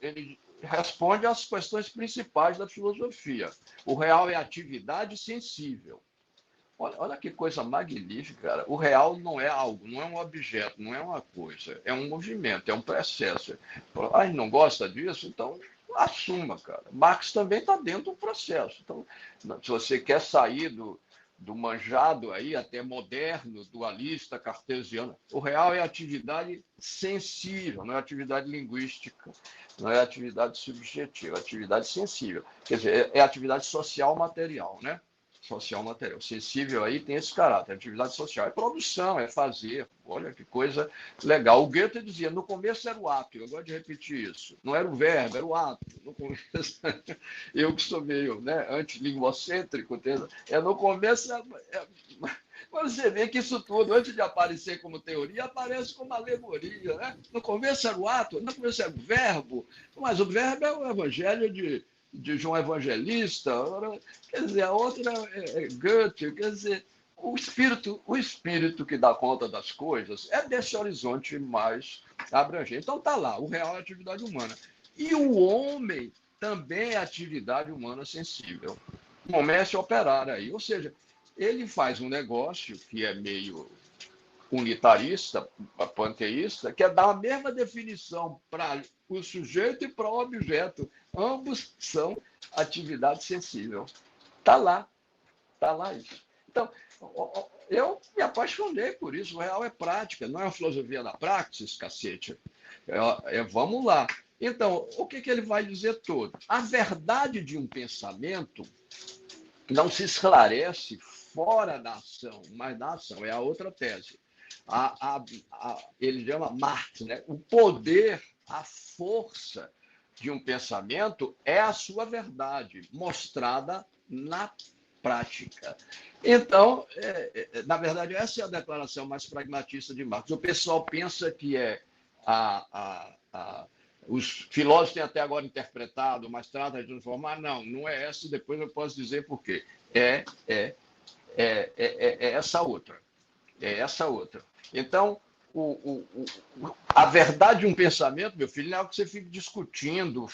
Ele responde às questões principais da filosofia. O real é atividade sensível. Olha que coisa magnífica, cara. O real não é algo, não é um objeto, não é uma coisa. É um movimento, é um processo. Ai, não gosta disso? Então, assuma, cara. Marx também está dentro do processo. Então, se você quer sair do manjado aí, até moderno, dualista, cartesiano, o real é atividade sensível, não é atividade linguística, não é atividade subjetiva, é atividade sensível. Quer dizer, é atividade social material, né? social material. Sensível aí tem esse caráter. Atividade social é produção, é fazer. Olha que coisa legal. O Goethe dizia, no começo era o ato, eu gosto de repetir isso. Não era o verbo, era o ato. No começo, eu que sou meio, né, antilinguocêntrico, no começo... Mas você vê que isso tudo, antes de aparecer como teoria, aparece como alegoria. Né? No começo era o ato, no começo era o verbo, mas o verbo é o evangelho de João Evangelista, quer dizer, a outra é Goethe, quer dizer, o espírito que dá conta das coisas é desse horizonte mais abrangente. Então está lá, o real é a atividade humana. E o homem também é atividade humana sensível. Comece a operar aí, ou seja, ele faz um negócio que é meio unitarista, panteísta, que é dar a mesma definição para o sujeito e para o objeto. Ambos são atividade sensível. Está lá isso. Então, eu me apaixonei por isso. O real é prática, não é uma filosofia da praxis, cacete. Vamos lá. Então, o que ele vai dizer todo? A verdade de um pensamento não se esclarece fora da ação, mas na ação. É a outra tese. Ele chama Marx, né? O poder, a força de um pensamento é a sua verdade, mostrada na prática. Então, na verdade, essa é a declaração mais pragmatista de Marx. O pessoal pensa que os filósofos têm até agora interpretado, mas trata de transformar. Não é essa, depois eu posso dizer por quê. É essa outra. É essa outra. Então, a verdade de um pensamento, meu filho, não é algo que você fica discutindo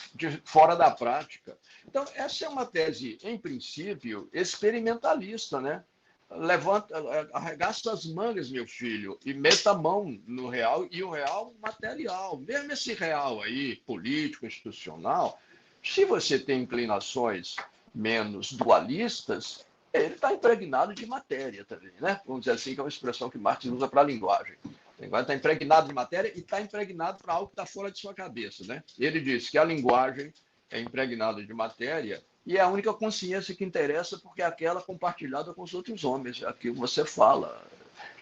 fora da prática. Então, essa é uma tese, em princípio, experimentalista, né? Arregaça as mangas, meu filho, e meta a mão no real, e o real material. Mesmo esse real aí, político, institucional, se você tem inclinações menos dualistas, ele está impregnado de matéria também, né? Vamos dizer assim, que é uma expressão que Marx usa para a linguagem. A linguagem está impregnado de matéria e está impregnado para algo que está fora de sua cabeça, né? Ele diz que a linguagem é impregnada de matéria e é a única consciência que interessa porque é aquela compartilhada com os outros homens, é aquilo que você fala.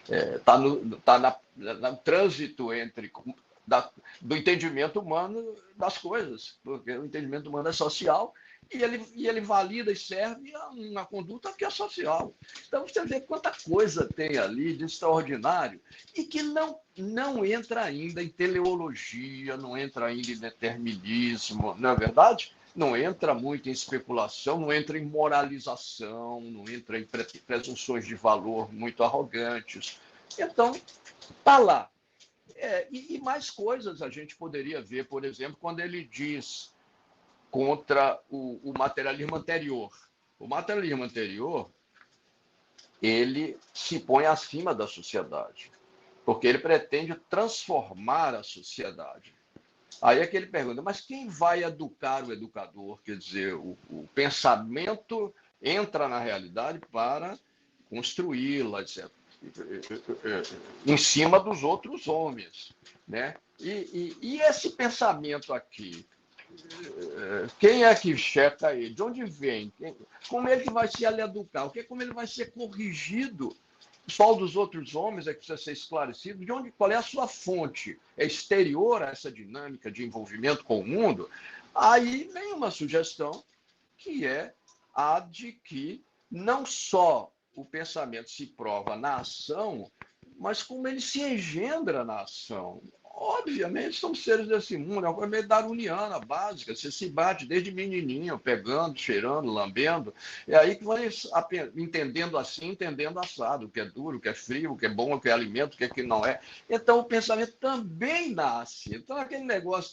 Está no trânsito do entendimento humano das coisas, porque o entendimento humano é social e ele valida e serve a uma conduta que é social. Então, você vê quanta coisa tem ali de extraordinário e que não entra ainda em teleologia, não entra ainda em determinismo, não é verdade? Não entra muito em especulação, não entra em moralização, não entra em presunções de valor muito arrogantes. Então, está lá. E mais coisas a gente poderia ver, por exemplo, quando ele diz contra o materialismo anterior. O materialismo anterior, ele se põe acima da sociedade, porque ele pretende transformar a sociedade. Aí é que ele pergunta, mas quem vai educar o educador? Quer dizer, o pensamento entra na realidade para construí-la, etc. Em cima dos outros homens, né? E esse pensamento aqui, quem é que checa ele? De onde vem? Como é que vai ser ele educar? Como ele vai ser corrigido? Só dos outros homens é que precisa ser esclarecido. Qual é a sua fonte? É exterior a essa dinâmica de envolvimento com o mundo? Aí vem uma sugestão que é a de que não só o pensamento se prova na ação, mas como ele se engendra na ação. Obviamente, somos seres desse mundo, é uma coisa meio darwiniana, básica. Você se bate desde menininho, pegando, cheirando, lambendo. É aí que vai entendendo assim, entendendo assado, o que é duro, o que é frio, o que é bom, o que é alimento, o que não é. Então, o pensamento também nasce. Então, aquele negócio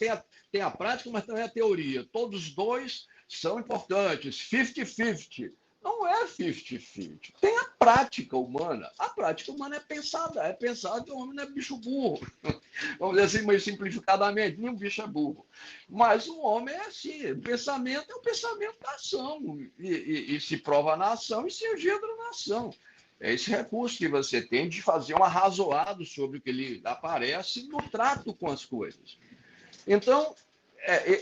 tem a prática, mas também a teoria. Todos os dois são importantes, 50-50. Não é 50-50. Tem a prática humana. A prática humana é pensada que o homem não é bicho burro. Vamos dizer assim, meio simplificadamente, nenhum bicho é burro. Mas o homem é assim, o pensamento é o pensamento da ação. E se prova na ação e se engendra na ação. É esse recurso que você tem de fazer um arrazoado sobre o que lhe aparece no trato com as coisas. Então,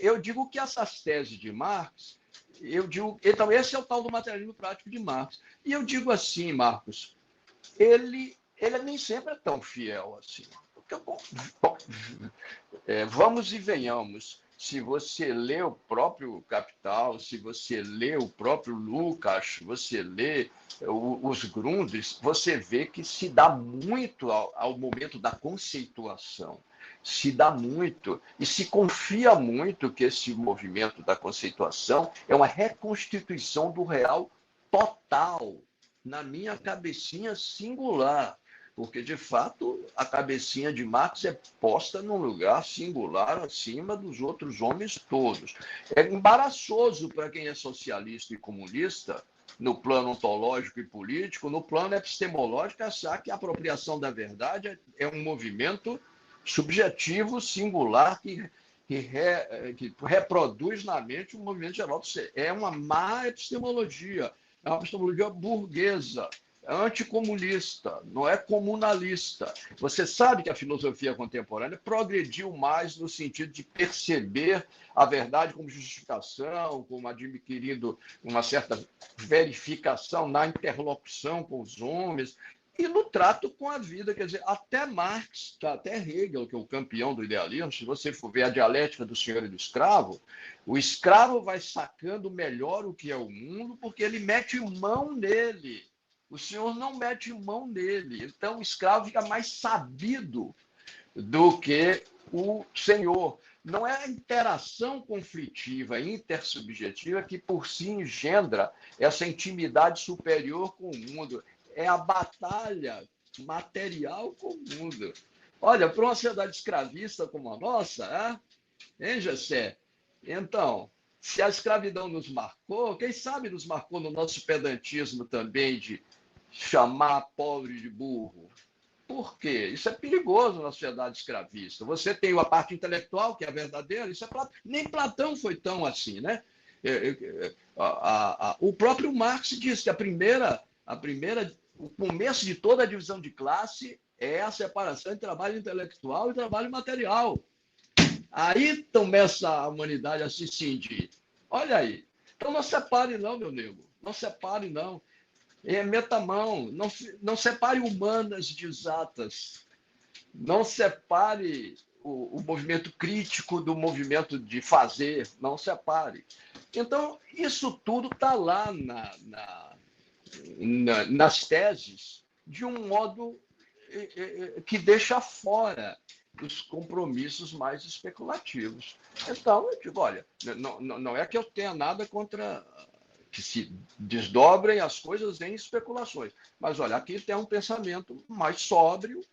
eu digo que essas teses de Marx eu digo, então esse é o tal do materialismo prático de Marx. E eu digo assim, Marcos, ele nem sempre é tão fiel assim. Porque, bom, vamos e venhamos. Se você lê o próprio Capital, se você lê o próprio Lucas, você lê os Grundes, você vê que se dá muito ao momento da conceituação. Se dá muito e se confia muito que esse movimento da conceituação é uma reconstituição do real total, na minha cabecinha singular. Porque, de fato, a cabecinha de Marx é posta num lugar singular acima dos outros homens todos. É embaraçoso para quem é socialista e comunista, no plano ontológico e político, no plano epistemológico, achar que a apropriação da verdade é um movimento subjetivo, singular, que reproduz na mente o movimento geral. É uma má epistemologia, é uma epistemologia burguesa, anticomunista, não é comunalista. Você sabe que a filosofia contemporânea progrediu mais no sentido de perceber a verdade como justificação, como adquirindo uma certa verificação na interlocução com os homens e no trato com a vida. Quer dizer, até Marx, até Hegel, que é o campeão do idealismo, se você for ver a dialética do senhor e do escravo, o escravo vai sacando melhor o que é o mundo porque ele mete mão nele. O senhor não mete mão nele. Então, o escravo fica mais sabido do que o senhor. Não é a interação conflitiva, intersubjetiva, que por si engendra essa intimidade superior com o mundo. É a batalha material com o mundo. Olha, para uma sociedade escravista como a nossa, hein, Gessé? Então, se a escravidão nos marcou, quem sabe nos marcou no nosso pedantismo também de chamar pobre de burro. Por quê? Isso é perigoso na sociedade escravista. Você tem a parte intelectual, que é a verdadeira, isso nem Platão foi tão assim, né? O próprio Marx disse que o começo de toda a divisão de classe é a separação entre trabalho intelectual e trabalho material. Aí começa a humanidade a se cindir. Olha aí. Então não separe não, meu nego. Não separe não. Meta a mão, não separe humanas de exatas, não separe o movimento crítico do movimento de fazer, não separe. Então, isso tudo está lá nas teses de um modo que deixa fora os compromissos mais especulativos. Então, eu digo, olha, não é que eu tenha nada contra que se desdobrem as coisas em especulações. Mas, olha, aqui tem um pensamento mais sóbrio,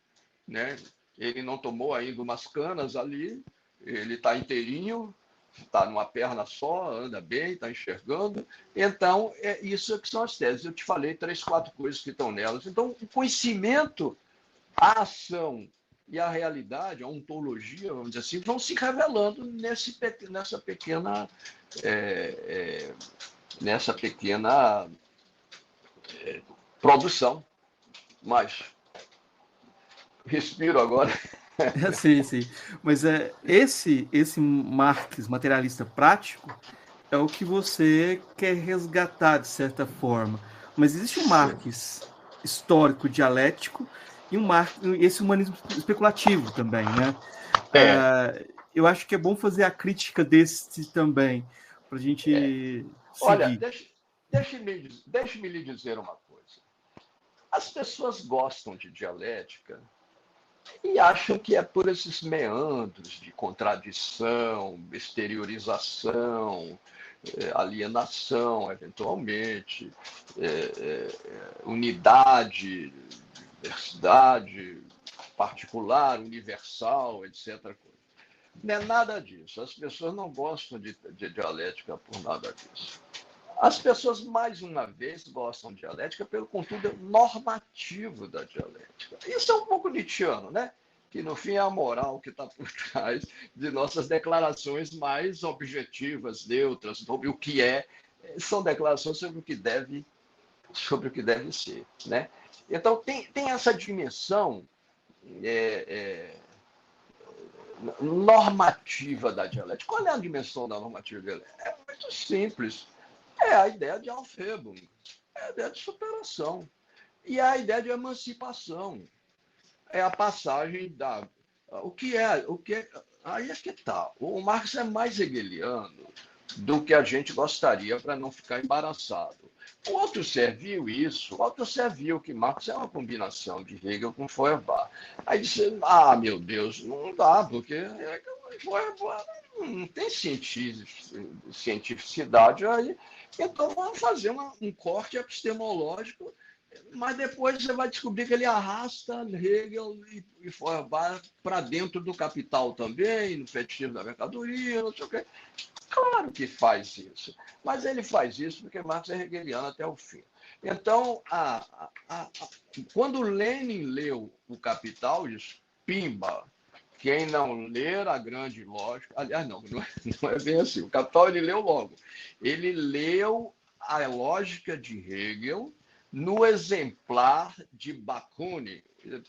né? Ele não tomou ainda umas canas ali, ele está inteirinho, está numa perna só, anda bem, está enxergando. Então, isso que são as teses. Eu te falei 3, 4 coisas que estão nelas. Então, o conhecimento, a ação e a realidade, a ontologia, vamos dizer assim, vão se revelando nessa pequena produção. Mas respiro agora. Sim, sim. Mas esse Marx materialista prático é o que você quer resgatar, de certa forma. Mas existe um Marx histórico, dialético, e esse humanismo especulativo também, né? Eu acho que é bom fazer a crítica desse também, para a gente seguir. Olha, deixe-me lhe dizer uma coisa. As pessoas gostam de dialética e acham que é por esses meandros de contradição, exteriorização, alienação, eventualmente, unidade, diversidade, particular, universal, etc. Não é nada disso. As pessoas não gostam de dialética por nada disso. As pessoas, mais uma vez, gostam de dialética pelo conteúdo normativo da dialética. Isso é um pouco nietzschiano, né? Que, no fim, é a moral que está por trás de nossas declarações mais objetivas, neutras, sobre o que é. São declarações sobre o que deve ser, né? Então, tem essa dimensão normativa da dialética. Qual é a dimensão da normativa da dialética? É muito simples. É a ideia de Aufhebung, é a ideia de superação. E é a ideia de emancipação. É a passagem da... Aí é que está. O Marx é mais hegeliano do que a gente gostaria para não ficar embaraçado. O Althusser viu isso. O Althusser viu que Marx é uma combinação de Hegel com Feuerbach. Aí disse, meu Deus, não dá, porque Feuerbach não tem cientificidade aí. Então vamos fazer um corte epistemológico, mas depois você vai descobrir que ele arrasta Hegel e Feuerbach para dentro do Capital também, no fetichismo da mercadoria, não sei o quê. Claro que faz isso, mas ele faz isso porque Marx é hegeliano até o fim. Então, quando Lenin leu o Capital, diz, pimba, quem não ler a grande lógica... Aliás, não é bem assim. O Capital ele leu logo. Ele leu a lógica de Hegel no exemplar de Bakunin. De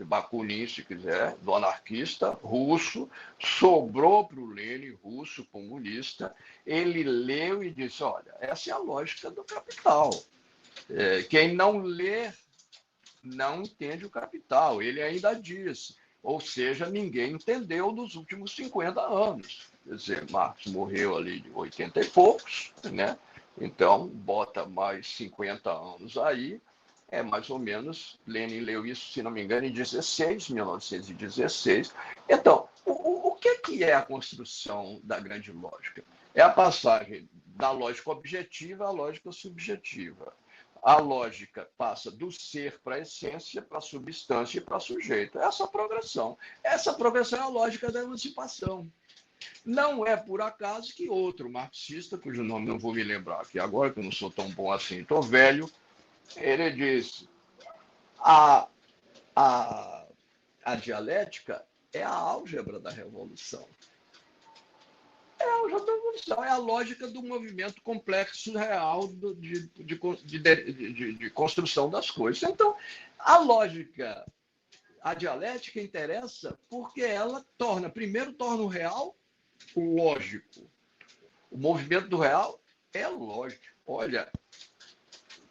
Bakunin, se quiser, do anarquista russo, sobrou para o Lenin, russo, comunista. Ele leu e disse, olha, essa é a lógica do Capital. Quem não lê não entende o Capital. Ele ainda diz, ou seja, ninguém entendeu nos últimos 50 anos. Quer dizer, Marx morreu ali de 80 e poucos, né? Então, bota mais 50 anos aí, é mais ou menos, Lenin leu isso, se não me engano, em 1916. Então, o que é a construção da grande lógica? É a passagem da lógica objetiva à lógica subjetiva. A lógica passa do ser para a essência, para a substância e para o sujeito. Essa progressão é a lógica da emancipação. Não é por acaso que outro marxista, cujo nome não vou me lembrar aqui agora, que eu não sou tão bom assim, estou velho, ele disse, a dialética é a álgebra da revolução. É a álgebra da revolução, é a lógica do movimento complexo real de construção das coisas. Então, a dialética interessa porque ela primeiro torna o real lógico. O movimento do real é lógico. Olha,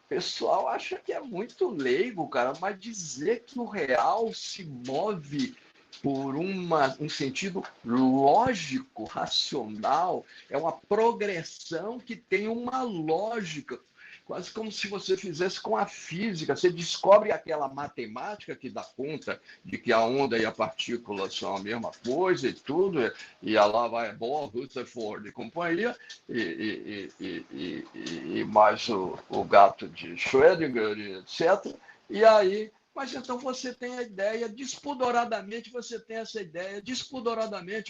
o pessoal acha que é muito leigo, cara, mas dizer que o real se move por um sentido lógico, racional, é uma progressão que tem uma lógica, quase como se você fizesse com a física. Você descobre aquela matemática que dá conta de que a onda e a partícula são a mesma coisa e tudo, e lá vai Bohr, Rutherford e companhia, e mais o gato de Schrödinger, etc. E aí, mas então você tem a ideia, despodoradamente,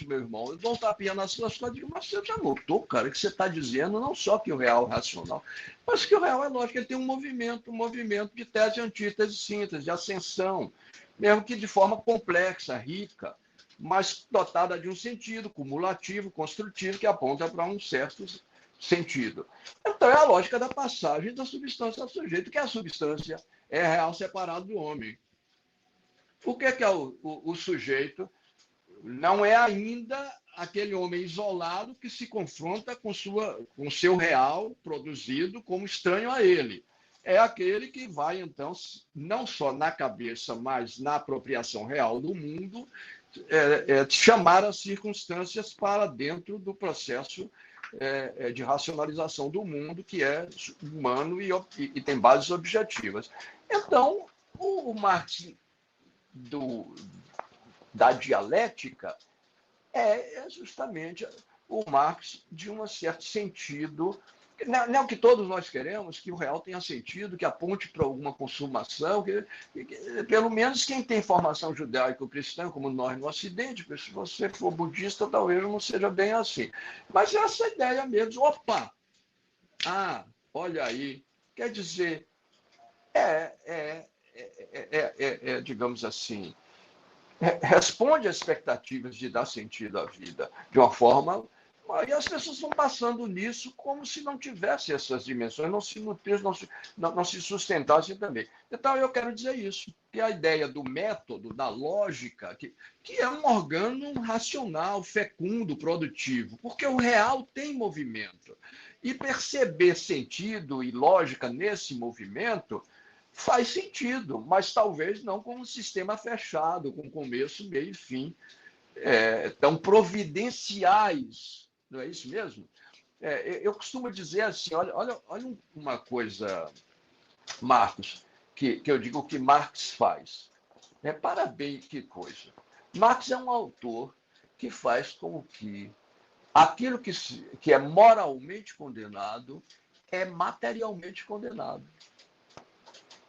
meu irmão, eu dou um tapinha nas suas costas e digo, mas você já notou, cara, que você está dizendo não só que o real é racional, mas que o real é lógico, ele tem um movimento de tese, antítese, síntese, de ascensão, mesmo que de forma complexa, rica, mas dotada de um sentido cumulativo, construtivo, que aponta para um certo sentido. Então é a lógica da passagem da substância ao sujeito, que a substância é real separado do homem. O que é o sujeito? Não é ainda aquele homem isolado que se confronta com seu real produzido como estranho a ele. É aquele que vai, então, não só na cabeça, mas na apropriação real do mundo, chamar as circunstâncias para dentro do processo de racionalização do mundo, que é humano e tem bases objetivas. Então, o Marx da dialética é justamente o Marx de um certo sentido. Não é o que todos nós queremos, que o real tenha sentido, que aponte para alguma consumação, que pelo menos quem tem formação judaico-cristã, como nós no Ocidente, porque se você for budista, talvez não seja bem assim. Mas essa ideia mesmo, olha aí, quer dizer, digamos assim, responde às expectativas de dar sentido à vida de uma forma E as pessoas vão passando nisso como se não tivesse essas dimensões, não se nutrissem, não se sustentassem também. Então, eu quero dizer isso, que a ideia do método, da lógica, que é um organo racional, fecundo, produtivo, porque o real tem movimento. E perceber sentido e lógica nesse movimento faz sentido, mas talvez não como um sistema fechado, com começo, meio e fim, tão providenciais. Não é isso mesmo? Eu costumo dizer assim, olha uma coisa, Marcos, que eu digo que Marx faz. Repara bem que coisa. Marx é um autor que faz com que aquilo que é moralmente condenado é materialmente condenado.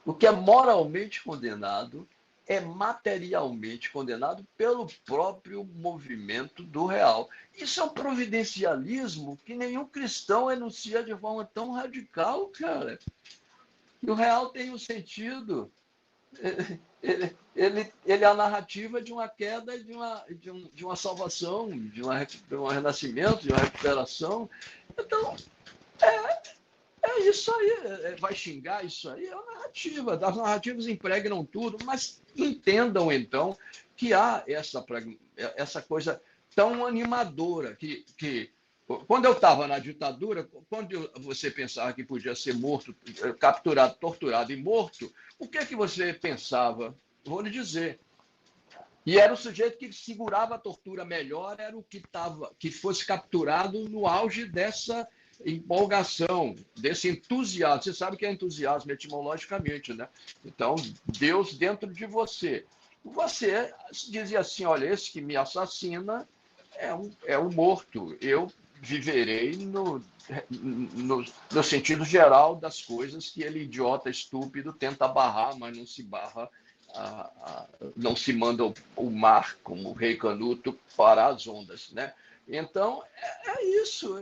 O que é moralmente condenado é materialmente condenado pelo próprio movimento do real. Isso é um providencialismo que nenhum cristão enuncia de forma tão radical, cara. E o real tem um sentido. Ele é a narrativa de uma queda, de uma salvação, de um renascimento, de uma recuperação. Então, é isso aí. Vai xingar isso aí? É uma narrativa. As narrativas impregnam tudo, mas entendam, então, que há essa coisa tão animadora que quando eu estava na ditadura, quando você pensava que podia ser morto, capturado, torturado e morto, o que você pensava? Vou lhe dizer. E era o sujeito que segurava a tortura melhor, era o que fosse capturado no auge dessa empolgação, desse entusiasmo. Você sabe que é entusiasmo etimologicamente, né? Então, Deus dentro de você. Você dizia assim, olha, esse que me assassina é um morto. Eu viverei no sentido geral das coisas que ele, idiota, estúpido, tenta barrar, mas não se barra, não se manda o mar, como o rei Canuto, para as ondas, né? Então, isso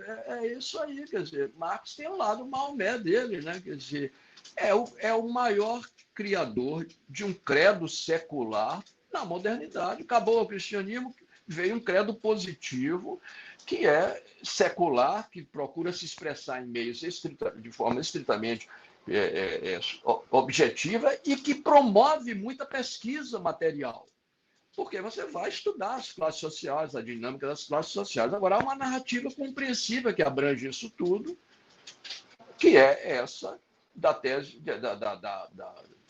aí, quer dizer, Marx tem um lado Maomé dele, né? Quer dizer, é o maior criador de um credo secular na modernidade. Acabou o cristianismo, veio um credo positivo, que é secular, que procura se expressar em meios de forma estritamente objetiva e que promove muita pesquisa material. Porque você vai estudar as classes sociais, a dinâmica das classes sociais. Agora, há uma narrativa compreensível que abrange isso tudo, que é essa da tese,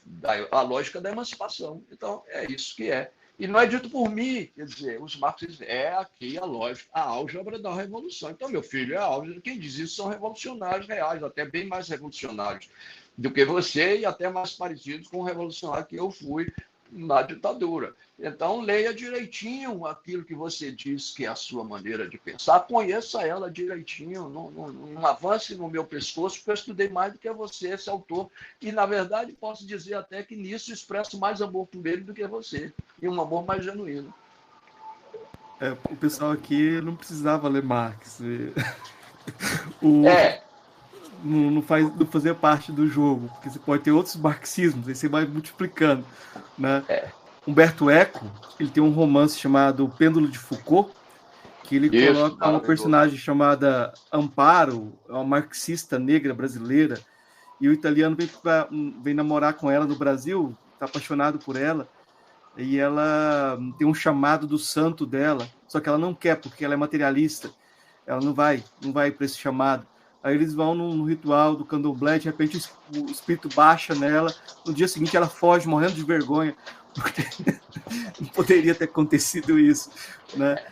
da lógica da emancipação. Então, é isso que é. E não é dito por mim, quer dizer, os marxistas, aqui a lógica, a álgebra da revolução. Então, meu filho, é a álgebra. Quem diz isso são revolucionários reais, até bem mais revolucionários do que você e até mais parecidos com o revolucionário que eu fui na ditadura. Então, leia direitinho aquilo que você diz que é a sua maneira de pensar, conheça ela direitinho, não avance no meu pescoço, porque eu estudei mais do que você, esse autor, e, na verdade, posso dizer até que nisso expresso mais amor por ele do que você, e um amor mais genuíno. O pessoal aqui não precisava ler Marx. Não fazia parte do jogo, porque você pode ter outros marxismos, aí você vai multiplicando, né? Humberto Eco, ele tem um romance chamado Pêndulo de Foucault, que ele coloca uma personagem chamada Amparo, uma marxista negra brasileira, e o italiano vem namorar com ela no Brasil, está apaixonado por ela, e ela tem um chamado do santo dela, só que ela não quer, porque ela é materialista, ela não vai para esse chamado. Aí eles vão no ritual do candomblé, de repente o espírito baixa nela, no dia seguinte ela foge, morrendo de vergonha, porque não poderia ter acontecido isso, né?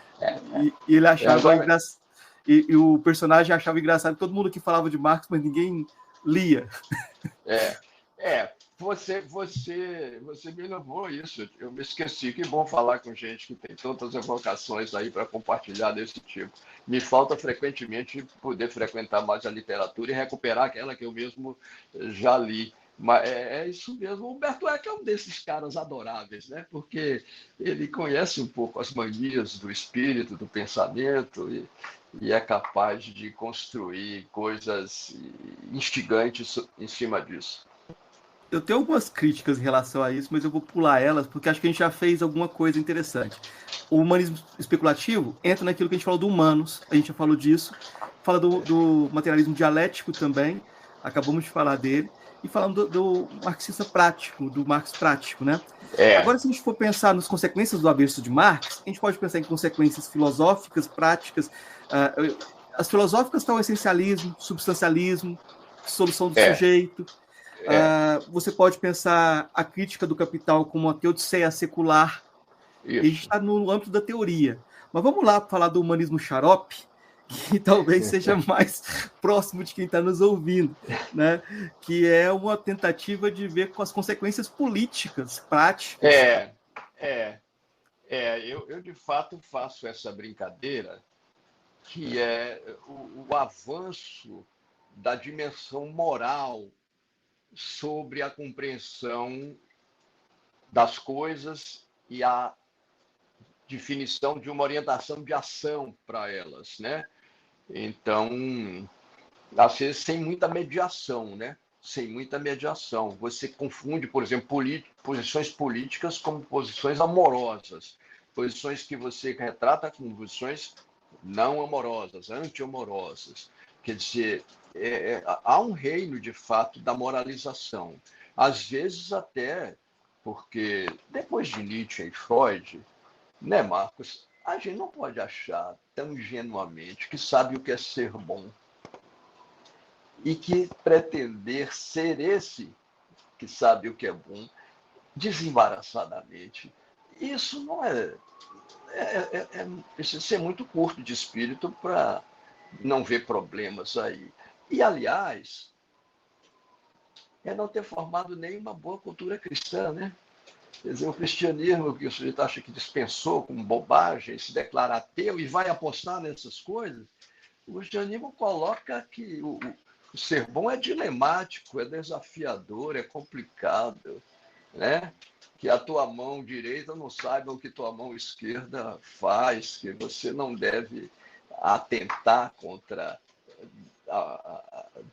E ele achava engraçado, e o personagem achava engraçado, todo mundo que falava de Marx, mas ninguém lia. Você me lembrou isso. Eu me esqueci. Que bom falar com gente que tem tantas evocações aí para compartilhar desse tipo. Me falta frequentemente poder frequentar mais a literatura e recuperar aquela que eu mesmo já li. Mas é isso mesmo. O Humberto Eco é um desses caras adoráveis, né? Porque ele conhece um pouco as manias do espírito, do pensamento e é capaz de construir coisas instigantes em cima disso. Eu tenho algumas críticas em relação a isso, mas eu vou pular elas, porque acho que a gente já fez alguma coisa interessante. O humanismo especulativo entra naquilo que a gente falou do Humanos, a gente já falou disso, fala do materialismo dialético também, acabamos de falar dele, e falando do marxista prático, do Marx prático, né? É, Agora, se a gente for pensar nas consequências do avesso de Marx, a gente pode pensar em consequências filosóficas, práticas. As filosóficas estão o essencialismo, substancialismo, solução do é, sujeito. é, Você pode pensar a crítica do capital como uma teodiceia secular, e a gente isso. está no âmbito da teoria. Mas vamos lá falar do humanismo xarope, que talvez seja mais próximo de quem está nos ouvindo, né? Que é uma tentativa de ver com as consequências políticas, práticas. É, é, eu de fato faço essa brincadeira, que é o avanço da dimensão moral sobre a compreensão das coisas e a definição de uma orientação de ação para elas, né? Então, às vezes sem muita mediação, né? Sem muita mediação. Você confunde, por exemplo, posições políticas com posições amorosas, posições que você retrata como posições não amorosas, anti-amorosas. Quer dizer, há um reino, de fato, da moralização. Às vezes até porque, depois de Nietzsche e Freud, né, Marcos, a gente não pode achar tão ingenuamente que sabe o que é ser bom e que pretender ser esse que sabe o que é bom desembaraçadamente. Isso não precisa ser muito curto de espírito para não ver problemas aí. E, aliás, é não ter formado nenhuma boa cultura cristã, né? Quer dizer, o cristianismo que o sujeito acha que dispensou como bobagem, se declara ateu e vai apostar nessas coisas, o cristianismo coloca que o ser bom é dilemático, é desafiador, é complicado, né? Que a tua mão direita não saiba o que tua mão esquerda faz, que você não deve atentar contra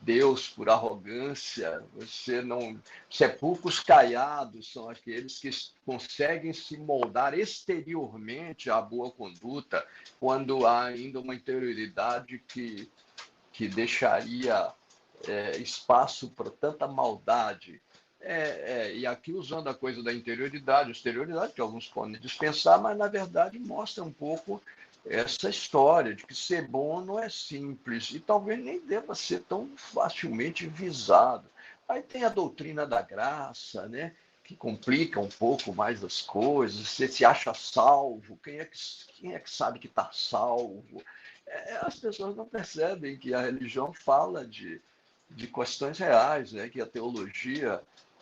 Deus por arrogância, você não. Sepulcros caiados são aqueles que conseguem se moldar exteriormente à boa conduta, quando há ainda uma interioridade que deixaria espaço para tanta maldade. E aqui usando a coisa da interioridade, exterioridade, que alguns podem dispensar, mas na verdade mostra um pouco essa história de que ser bom não é simples e talvez nem deva ser tão facilmente visado. Aí tem a doutrina da graça, né, que complica um pouco mais as coisas. Você se acha salvo, quem é que sabe que está salvo? As pessoas não percebem que a religião fala de questões reais, né, que a teologia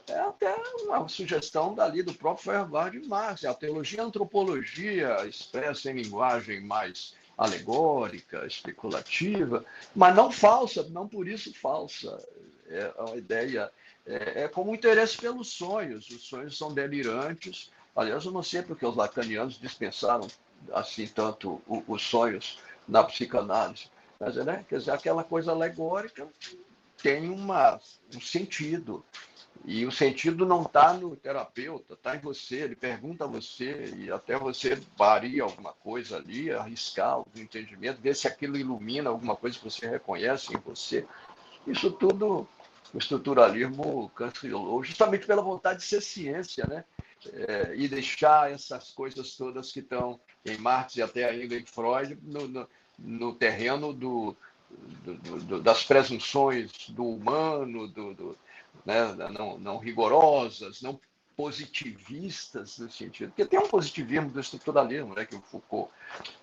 é até uma sugestão dali do próprio Feuerbach de Marx. A teologia e a antropologia expressa em linguagem mais alegórica, especulativa, mas não falsa, não por isso falsa. É uma ideia, como o interesse pelos sonhos. Os sonhos são delirantes. Aliás, eu não sei porque os lacanianos dispensaram assim tanto os sonhos na psicanálise. Mas, né, quer dizer, aquela coisa alegórica tem um sentido. E o sentido não está no terapeuta, está em você. Ele pergunta a você e até você varia alguma coisa ali, arriscar o entendimento, ver se aquilo ilumina alguma coisa que você reconhece em você. Isso tudo o estruturalismo cancelou, justamente pela vontade de ser ciência, né? E deixar essas coisas todas que estão em Marx e até ainda em Freud no terreno das presunções do humano, né, não rigorosas, não positivistas no sentido. Porque tem um positivismo do estruturalismo, né, que o Foucault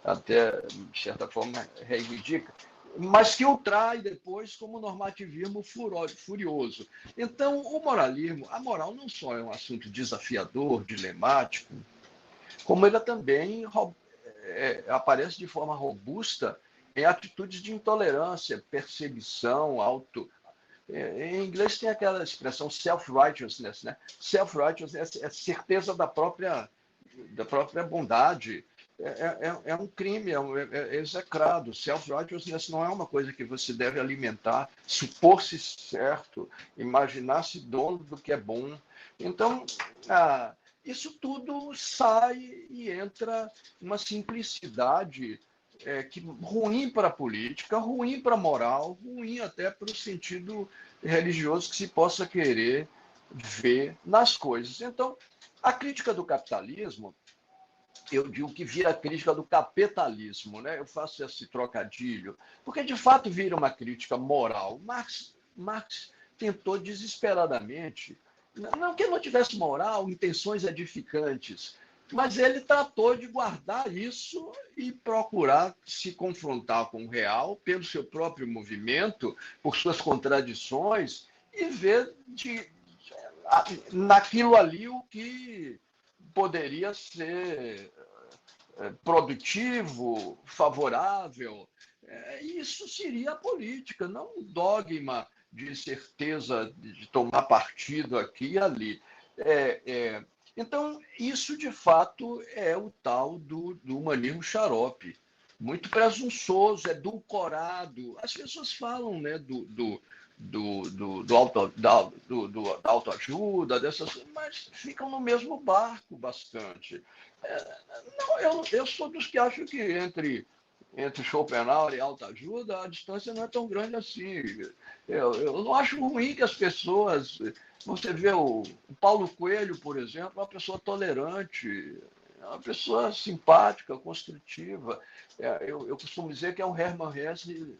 até, de certa forma, reivindica, mas que o trai depois como normativismo furioso. Então, o moralismo, a moral não só é um assunto desafiador, dilemático, como ele também aparece de forma robusta em atitudes de intolerância, perseguição, em inglês tem aquela expressão self-righteousness, né? Self-righteousness é certeza da própria bondade, é um crime, é execrado. Self-righteousness não é uma coisa que você deve alimentar, supor-se certo, imaginar-se dono do que é bom. Então, isso tudo sai e entra uma simplicidade ruim para a política, ruim para a moral, ruim até para o sentido religioso que se possa querer ver nas coisas. Então, a crítica do capitalismo, eu digo que vira a crítica do capitalismo, né? Eu faço esse trocadilho, porque de fato vira uma crítica moral. Marx tentou desesperadamente, não que ele não tivesse moral, intenções edificantes, mas ele tratou de guardar isso e procurar se confrontar com o real pelo seu próprio movimento, por suas contradições, e ver naquilo ali o que poderia ser produtivo, favorável. Isso seria a política, não um dogma de certeza de tomar partido aqui e ali. Então, isso, de fato, é o tal do humanismo xarope. Muito presunçoso, edulcorado. As pessoas falam, né, da autoajuda, mas ficam no mesmo barco bastante. Não, eu sou dos que acham que entre Schopenhauer e autoajuda, a distância não é tão grande assim. Eu não acho ruim que as pessoas... Você vê o Paulo Coelho, por exemplo, é uma pessoa tolerante, é uma pessoa simpática, construtiva. Eu costumo dizer que é um Hermann Hesse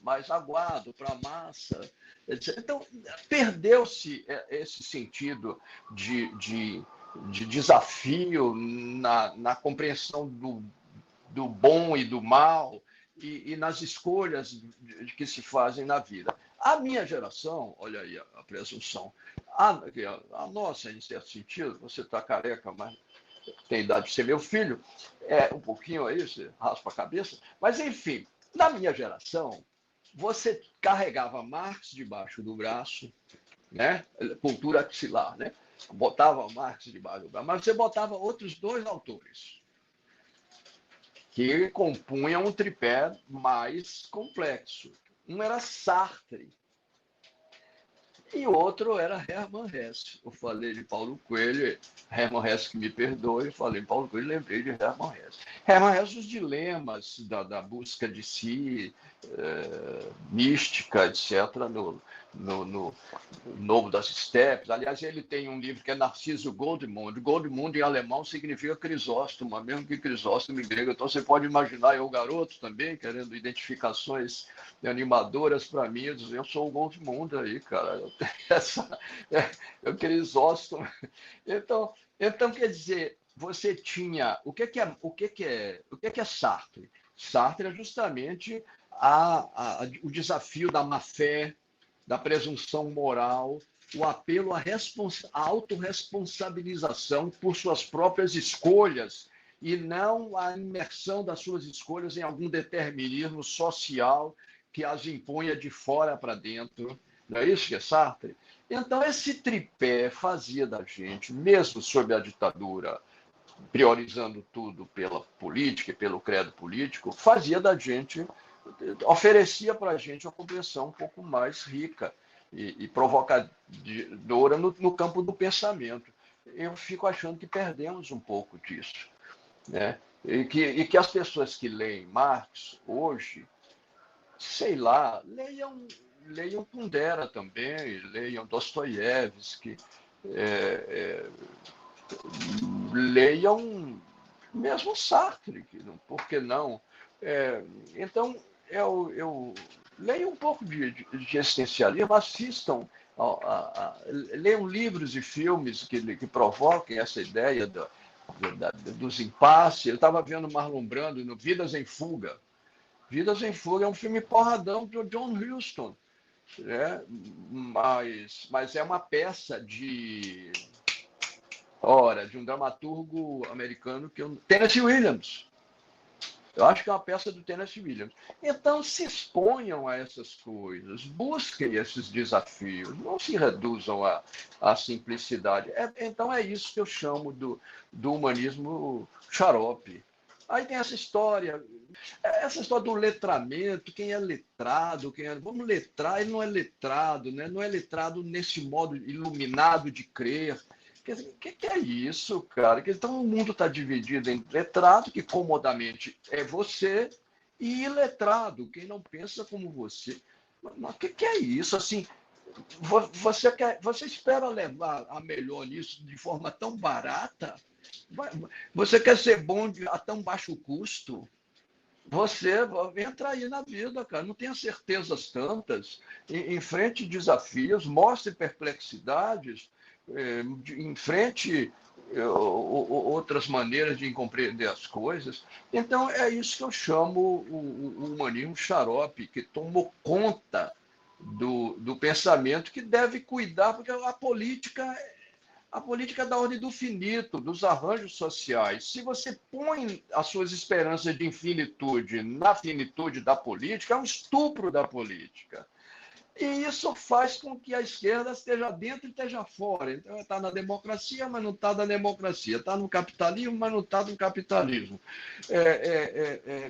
mais aguado, para a massa. Então, perdeu-se esse sentido de desafio na compreensão do bom e do mal e nas escolhas que se fazem na vida. A minha geração, olha aí a presunção, a nossa, em certo sentido, você está careca, mas tem idade de ser meu filho, um pouquinho aí, você raspa a cabeça, mas enfim, na minha geração, você carregava Marx debaixo do braço, né? Cultura axilar, né? Botava Marx debaixo do braço, mas você botava outros dois autores que compunham um tripé mais complexo. Um era Sartre e o outro era Hermann Hesse. Eu falei de Paulo Coelho, Hermann Hesse que me perdoe, eu falei de Paulo Coelho, lembrei de Hermann Hesse. Hermann Hesse, os dilemas da busca de si, mística, etc., no Novo das Estepes. Aliás, ele tem um livro que é Narciso Goldmund. Goldmund em alemão significa Crisóstomo, mesmo que Crisóstomo em grego. Então você pode imaginar eu, garoto, também, querendo identificações animadoras para mim, eu dizer, eu sou o Goldmund aí, cara. Eu tenho eu Crisóstomo. Então, quer dizer, você tinha... O que é Sartre? Sartre é justamente o desafio da má-fé, da presunção moral, o apelo à autorresponsabilização por suas próprias escolhas e não a imersão das suas escolhas em algum determinismo social que as imponha de fora para dentro. Não é isso que é Sartre? Então, esse tripé fazia da gente, mesmo sob a ditadura, priorizando tudo pela política e pelo credo político, fazia da gente... oferecia para a gente uma compreensão um pouco mais rica e provocadora no campo do pensamento. Eu fico achando que perdemos um pouco disso, né? E que as pessoas que leem Marx hoje, sei lá, leiam Kundera também, leiam Dostoiévski, leiam mesmo Sartre, por que não? Então, eu leio um pouco de existencialismo, assistam, leiam livros e filmes que provoquem essa ideia dos impasses. Eu estava vendo Marlon Brando no Vidas em Fuga. Vidas em Fuga é um filme porradão do John Huston, né? Mas é uma peça de um dramaturgo americano, Tennessee Williams. Eu acho que é uma peça do Tennessee Williams. Então, se exponham a essas coisas, busquem esses desafios, não se reduzam à simplicidade. Então, é isso que eu chamo do humanismo xarope. Aí tem essa história do letramento, quem é letrado, vamos letrar, ele não é letrado, né? Não é letrado nesse modo iluminado de crer. Quer dizer, o que é isso, cara? Então o mundo está dividido em letrado, que comodamente é você, e iletrado, quem não pensa como você. Mas o que é isso? Assim, você espera levar a melhor nisso de forma tão barata? Você quer ser bom a tão baixo custo? Você entra aí na vida, cara. Não tenha certezas tantas. Enfrente desafios, mostre perplexidades, enfrente outras maneiras de compreender as coisas. Então, é isso que eu chamo o humanismo xarope, que tomou conta do pensamento, que deve cuidar, porque a política é da ordem do finito, dos arranjos sociais. Se você põe as suas esperanças de infinitude na finitude da política, é um estupro da política. E isso faz com que a esquerda esteja dentro e esteja fora. Então, está na democracia, mas não está na democracia. Está no capitalismo, mas não está no capitalismo.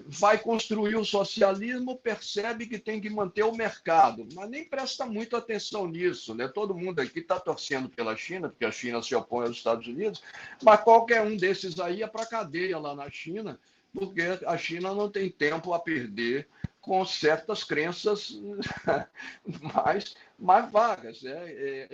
Vai construir o socialismo, percebe que tem que manter o mercado, mas nem presta muito atenção nisso, né? Todo mundo aqui está torcendo pela China, porque a China se opõe aos Estados Unidos, mas qualquer um desses aí é para a cadeia lá na China, porque a China não tem tempo a perder com certas crenças mais vagas.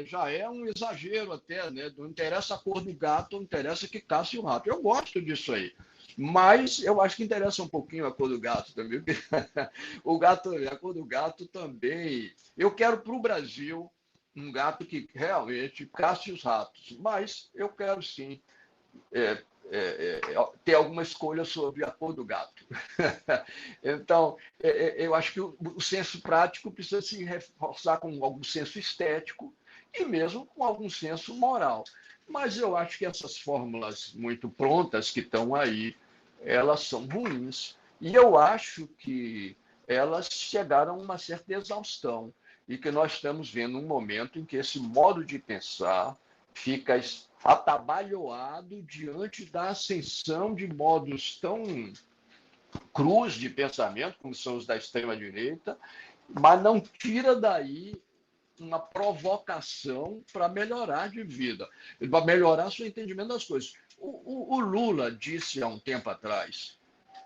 Já é um exagero até, né? Não interessa a cor do gato, não interessa que caça o rato. Eu gosto disso aí. Mas eu acho que interessa um pouquinho a cor do gato também. A cor do gato também. Eu quero para o Brasil um gato que realmente caça os ratos. Mas eu quero sim ter alguma escolha sobre a cor do gato. Então, eu acho que o senso prático precisa se reforçar com algum senso estético e mesmo com algum senso moral. Mas eu acho que essas fórmulas muito prontas que estão aí, elas são ruins. E eu acho que elas chegaram a uma certa exaustão e que nós estamos vendo um momento em que esse modo de pensar fica atabalhoado diante da ascensão de modos tão crus de pensamento, como são os da extrema-direita, mas não tira daí uma provocação para melhorar de vida, para melhorar seu entendimento das coisas. O Lula disse há um tempo atrás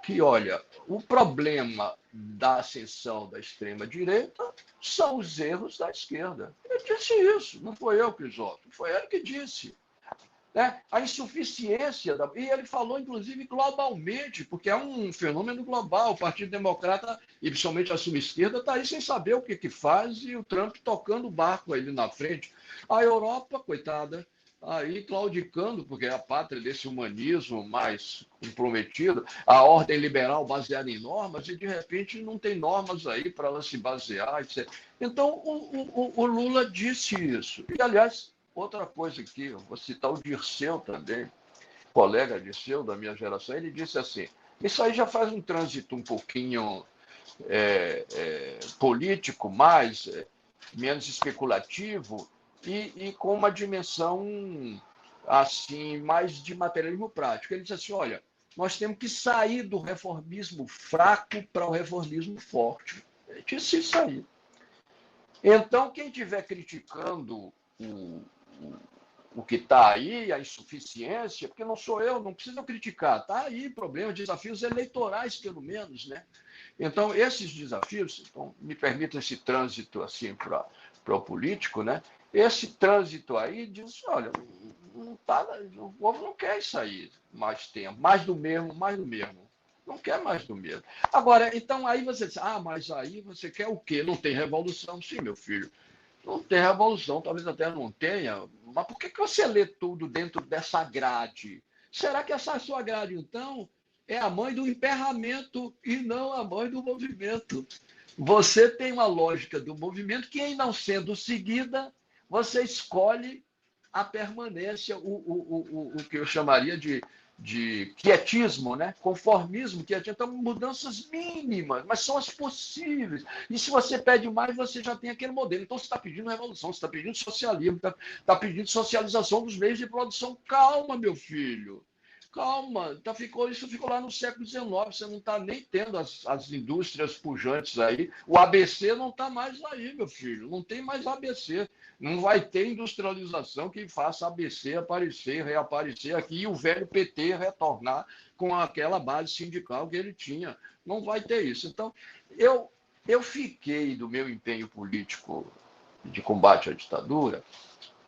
que, olha, o problema da ascensão da extrema-direita são os erros da esquerda. Ele disse isso, não foi eu que exalto, foi ele que disse. A insuficiência, e ele falou, inclusive, globalmente, porque é um fenômeno global. O Partido Democrata, e principalmente a sua-esquerda, está aí sem saber o que faz, e o Trump tocando o barco ali na frente. A Europa, coitada, aí claudicando, porque é a pátria desse humanismo mais comprometido, a ordem liberal baseada em normas, e de repente não tem normas aí para ela se basear, etc. Então, o Lula disse isso. E, aliás, outra coisa aqui, eu vou citar o Dirceu também, colega Dirceu da minha geração, ele disse assim, isso aí já faz um trânsito um pouquinho político, menos especulativo e com uma dimensão assim mais de materialismo prático. Ele disse assim, olha, nós temos que sair do reformismo fraco para o reformismo forte. Ele disse isso aí. Então, quem estiver criticando o que está aí, a insuficiência, porque não sou eu, não precisa criticar, está aí problemas, desafios eleitorais, pelo menos, né? Então, esses desafios, então, me permitam esse trânsito assim para o político, né? Esse trânsito aí diz, olha, o povo não quer isso aí mais tempo, mais do mesmo. Não quer mais do mesmo. Agora, então aí você diz, mas aí você quer o quê? Não tem revolução? Sim, meu filho. Não tem revolução, talvez até não tenha, mas por que você lê tudo dentro dessa grade? Será que essa sua grade, então, é a mãe do emperramento e não a mãe do movimento? Você tem uma lógica do movimento que, em não sendo seguida, você escolhe a permanência, o que eu chamaria de quietismo, né? Conformismo, quietismo. Então, mudanças mínimas, mas são as possíveis. E se você pede mais, você já tem aquele modelo. Então, você está pedindo revolução, você está pedindo socialismo, está pedindo socialização dos meios de produção. Calma, meu filho. Calma, isso ficou lá no século XIX, você não está nem tendo as indústrias pujantes aí. O ABC não está mais aí, meu filho, não tem mais ABC. Não vai ter industrialização que faça ABC aparecer, reaparecer aqui e o velho PT retornar com aquela base sindical que ele tinha. Não vai ter isso. Então, eu fiquei do meu empenho político de combate à ditadura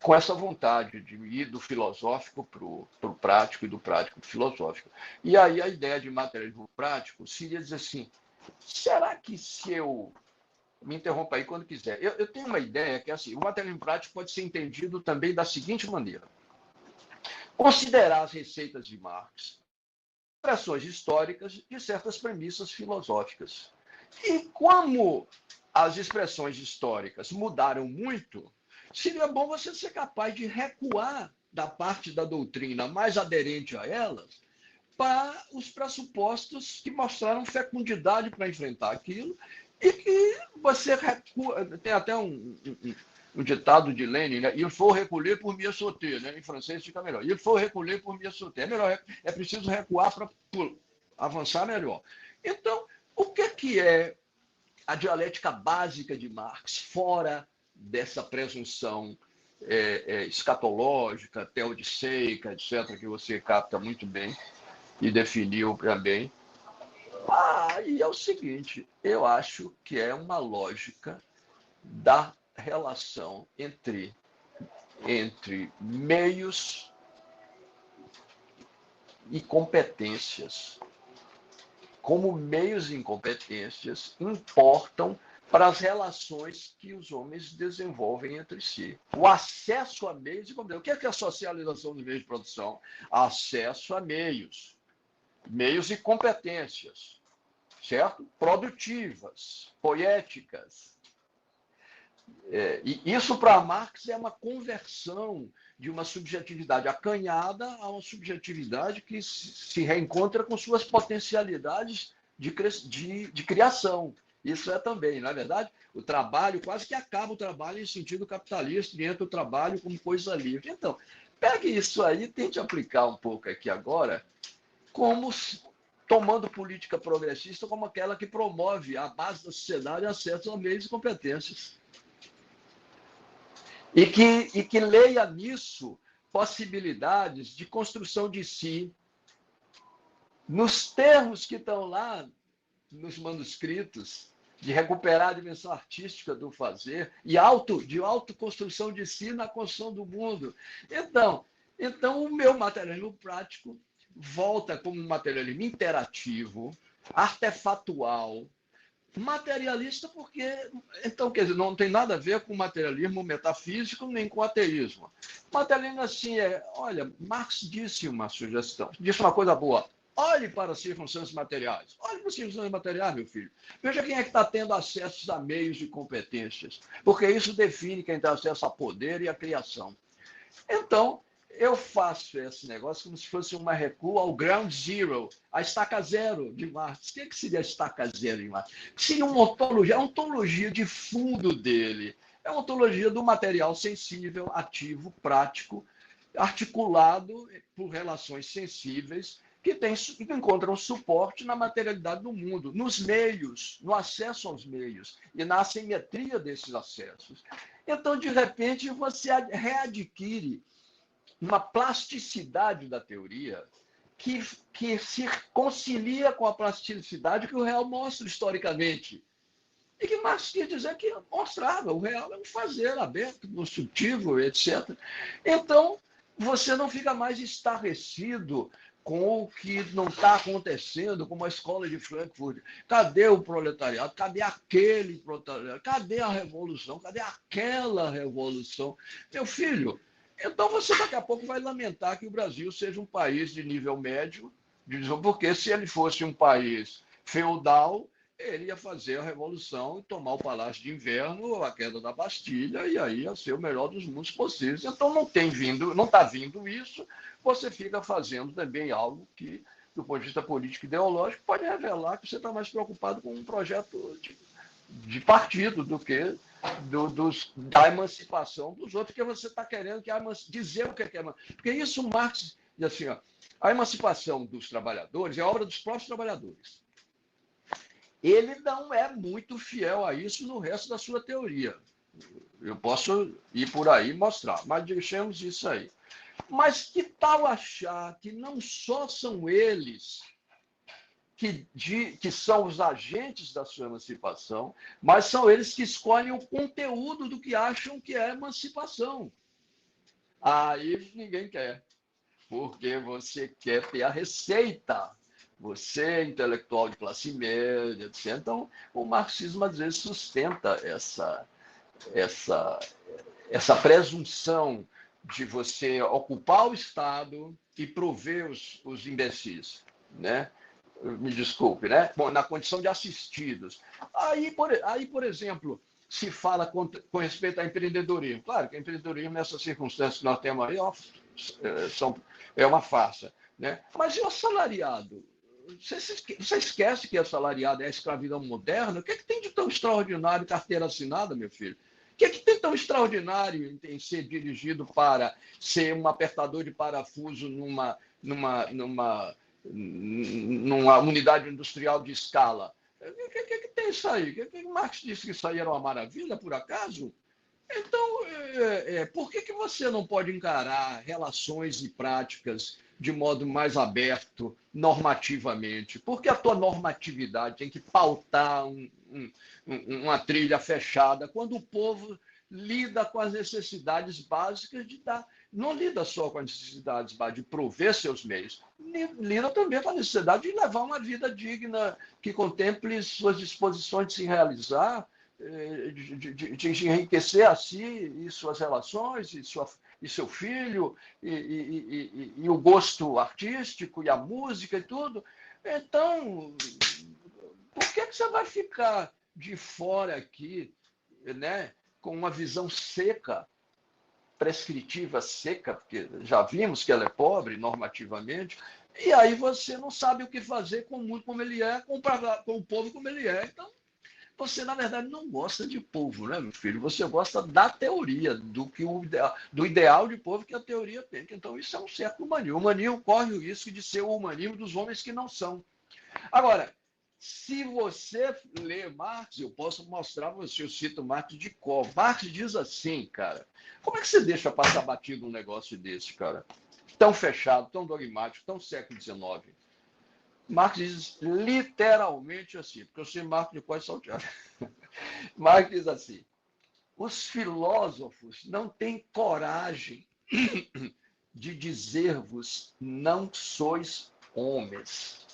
com essa vontade de ir do filosófico para o prático e do prático para o filosófico. E aí a ideia de materialismo prático seria dizer assim, será que se eu... Me interrompa aí quando quiser. Eu tenho uma ideia que é assim, o materialismo prático pode ser entendido também da seguinte maneira. Considerar as receitas de Marx expressões históricas de certas premissas filosóficas. E como as expressões históricas mudaram muito, seria bom você ser capaz de recuar da parte da doutrina mais aderente a elas para os pressupostos que mostraram fecundidade para enfrentar aquilo e que você recua. Tem até um ditado de Lenin, né? Il faut reculer pour mieux sauter, né? Em francês fica melhor. Il faut reculer pour mieux sauter. É preciso recuar para avançar melhor. Então, o que é a dialética básica de Marx, fora dessa presunção escatológica, teodiceica, etc., que você capta muito bem e definiu também? E é o seguinte, eu acho que é uma lógica da relação entre meios e competências. Como meios e incompetências importam para as relações que os homens desenvolvem entre si. O acesso a meios e competências. O que é a socialização dos meios de produção? Acesso a meios e competências, certo? Produtivas, poéticas. E isso, para Marx, é uma conversão de uma subjetividade acanhada a uma subjetividade que se reencontra com suas potencialidades de criação. Isso é também, não é verdade? O trabalho, quase que acaba o trabalho em sentido capitalista e entra o trabalho como coisa livre. Então, pegue isso aí e tente aplicar um pouco aqui agora, como tomando política progressista como aquela que promove a base da sociedade acesso a meios e competências. E que leia nisso possibilidades de construção de si, nos termos que estão lá nos manuscritos, de recuperar a dimensão artística do fazer e de autoconstrução de si na construção do mundo. Então, o meu materialismo prático volta como um materialismo interativo, artefatual, materialista, porque, então, quer dizer, não tem nada a ver com materialismo metafísico nem com ateísmo. Materialismo, assim, olha, Marx disse uma sugestão, disse uma coisa boa. Olhe para as circunstâncias materiais. Olhe para as circunstâncias materiais, meu filho. Veja quem é que está tendo acesso a meios e competências, porque isso define quem tem acesso a poder e a criação. Então, eu faço esse negócio como se fosse uma recuo ao ground zero, a estaca zero de Marx. O que seria a estaca zero de Marx? Seria uma ontologia, a ontologia de fundo dele. É uma ontologia do material sensível, ativo, prático, articulado por relações sensíveis que encontram suporte na materialidade do mundo, nos meios, no acesso aos meios e na assimetria desses acessos. Então, de repente, você readquire uma plasticidade da teoria que se concilia com a plasticidade que o real mostra historicamente. E que Marx quer dizer que mostrava, o real é um fazer aberto, construtivo, etc. Então, você não fica mais estarrecido com o que não está acontecendo, como a escola de Frankfurt. Cadê o proletariado? Cadê aquele proletariado? Cadê a revolução? Cadê aquela revolução? Meu filho, então você daqui a pouco vai lamentar que o Brasil seja um país de nível médio, porque se ele fosse um país feudal, ele ia fazer a revolução e tomar o Palácio de Inverno, a queda da Bastilha, e aí ia ser o melhor dos mundos possíveis. Então não está vindo isso, você fica fazendo também algo que, do ponto de vista político e ideológico, pode revelar que você está mais preocupado com um projeto de partido do que da emancipação dos outros, que você está querendo dizer o que é emancipação. Porque isso Marx diz assim, A emancipação dos trabalhadores é obra dos próprios trabalhadores. Ele não é muito fiel a isso no resto da sua teoria. Eu posso ir por aí e mostrar, mas deixemos isso aí. Mas que tal achar que não só são eles que são os agentes da sua emancipação, mas são eles que escolhem o conteúdo do que acham que é emancipação? Aí ninguém quer, porque você quer ter a receita. Você é intelectual de classe média, etc. Então, o marxismo às vezes sustenta essa presunção de você ocupar o Estado e prover os imbecis, né? Me desculpe, né? Bom, na condição de assistidos. Aí, por exemplo, se fala com respeito ao empreendedorismo. Claro que o empreendedorismo, nessas circunstâncias que nós temos aí, é uma farsa, né? Mas e o assalariado? Você esquece que assalariado é a escravidão moderna? O que tem de tão extraordinário carteira assinada, meu filho? O que tem tão extraordinário em ser dirigido para ser um apertador de parafuso numa unidade industrial de escala? O que tem isso aí? Marx disse que isso aí era uma maravilha, por acaso? Então, por que você não pode encarar relações e práticas de modo mais aberto, normativamente? Porque a tua normatividade tem que pautar uma trilha fechada, quando o povo lida com as necessidades básicas de dar. Não lida só com as necessidades básicas de prover seus meios, lida também com a necessidade de levar uma vida digna, que contemple suas disposições de se realizar, de enriquecer a si e suas relações, e seu filho, e o gosto artístico, e a música e tudo. Então, por que você vai ficar de fora aqui, né, com uma visão seca, prescritiva seca, porque já vimos que ela é pobre normativamente, e aí você não sabe o que fazer com o mundo como ele é, com o povo como ele é. Então, você, na verdade, não gosta de povo, né, meu filho? Você gosta da teoria, do ideal de povo que a teoria tem. Então, isso é um certo humanismo. O humanismo corre o risco de ser o humanismo dos homens que não são. Agora, se você lê Marx, eu posso mostrar a você, eu cito Marx de cor. Marx diz assim, cara, como é que você deixa passar batido um negócio desse, cara? Tão fechado, tão dogmático, tão século XIX. Marx diz literalmente assim, porque eu sei Marx de cor e salteado. Marx diz assim: os filósofos não têm coragem de dizer-vos não sois homens.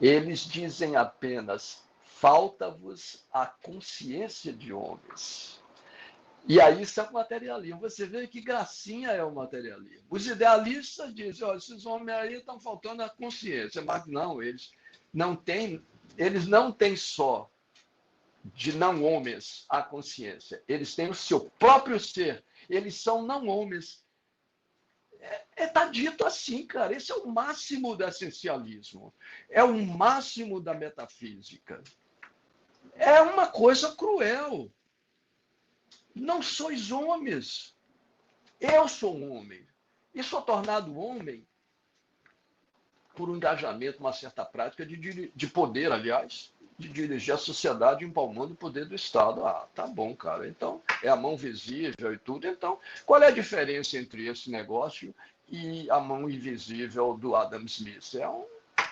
Eles dizem apenas falta-vos a consciência de homens. E aí isso é o materialismo. Você vê que gracinha é o materialismo. Os idealistas dizem, esses homens aí estão faltando a consciência. Mas não, eles não têm só de não homens a consciência. Eles têm o seu próprio ser. Eles são não homens. Está dito assim, cara. Esse é o máximo do essencialismo. É o máximo da metafísica. É uma coisa cruel. Não sois homens. Eu sou um homem. E sou tornado homem por um engajamento, uma certa prática de poder, aliás, de dirigir a sociedade empalmando o poder do Estado. Ah, tá bom, cara. Então, é a mão visível e tudo. Então, qual é a diferença entre esse negócio e a mão invisível do Adam Smith?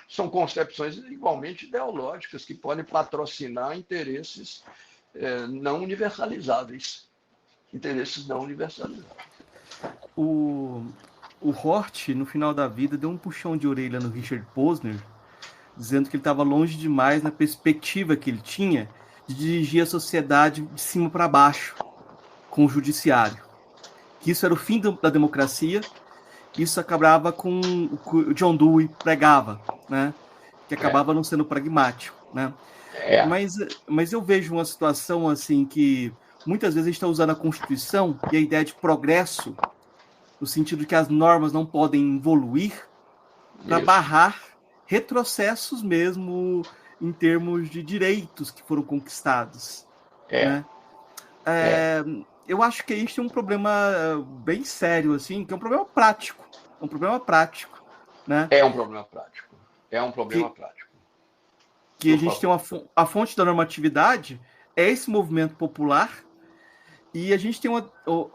São concepções igualmente ideológicas que podem patrocinar interesses não universalizáveis. Interesses não universalizáveis. O Hort, no final da vida, deu um puxão de orelha no Richard Posner, dizendo que ele estava longe demais na perspectiva que ele tinha de dirigir a sociedade de cima para baixo, com o judiciário. Que isso era o fim da democracia, isso acabava com o que o John Dewey pregava, né? Que acabava não sendo pragmático, né? Mas eu vejo uma situação assim que muitas vezes a gente está usando a Constituição e a ideia de progresso, no sentido de que as normas não podem evoluir, para barrar retrocessos mesmo em termos de direitos que foram conquistados. Né? Eu acho que a gente tem um problema bem sério, assim, que é um problema prático. né? É um problema prático. É um problema prático. Que a gente tem a fonte da normatividade, é esse movimento popular, e a gente tem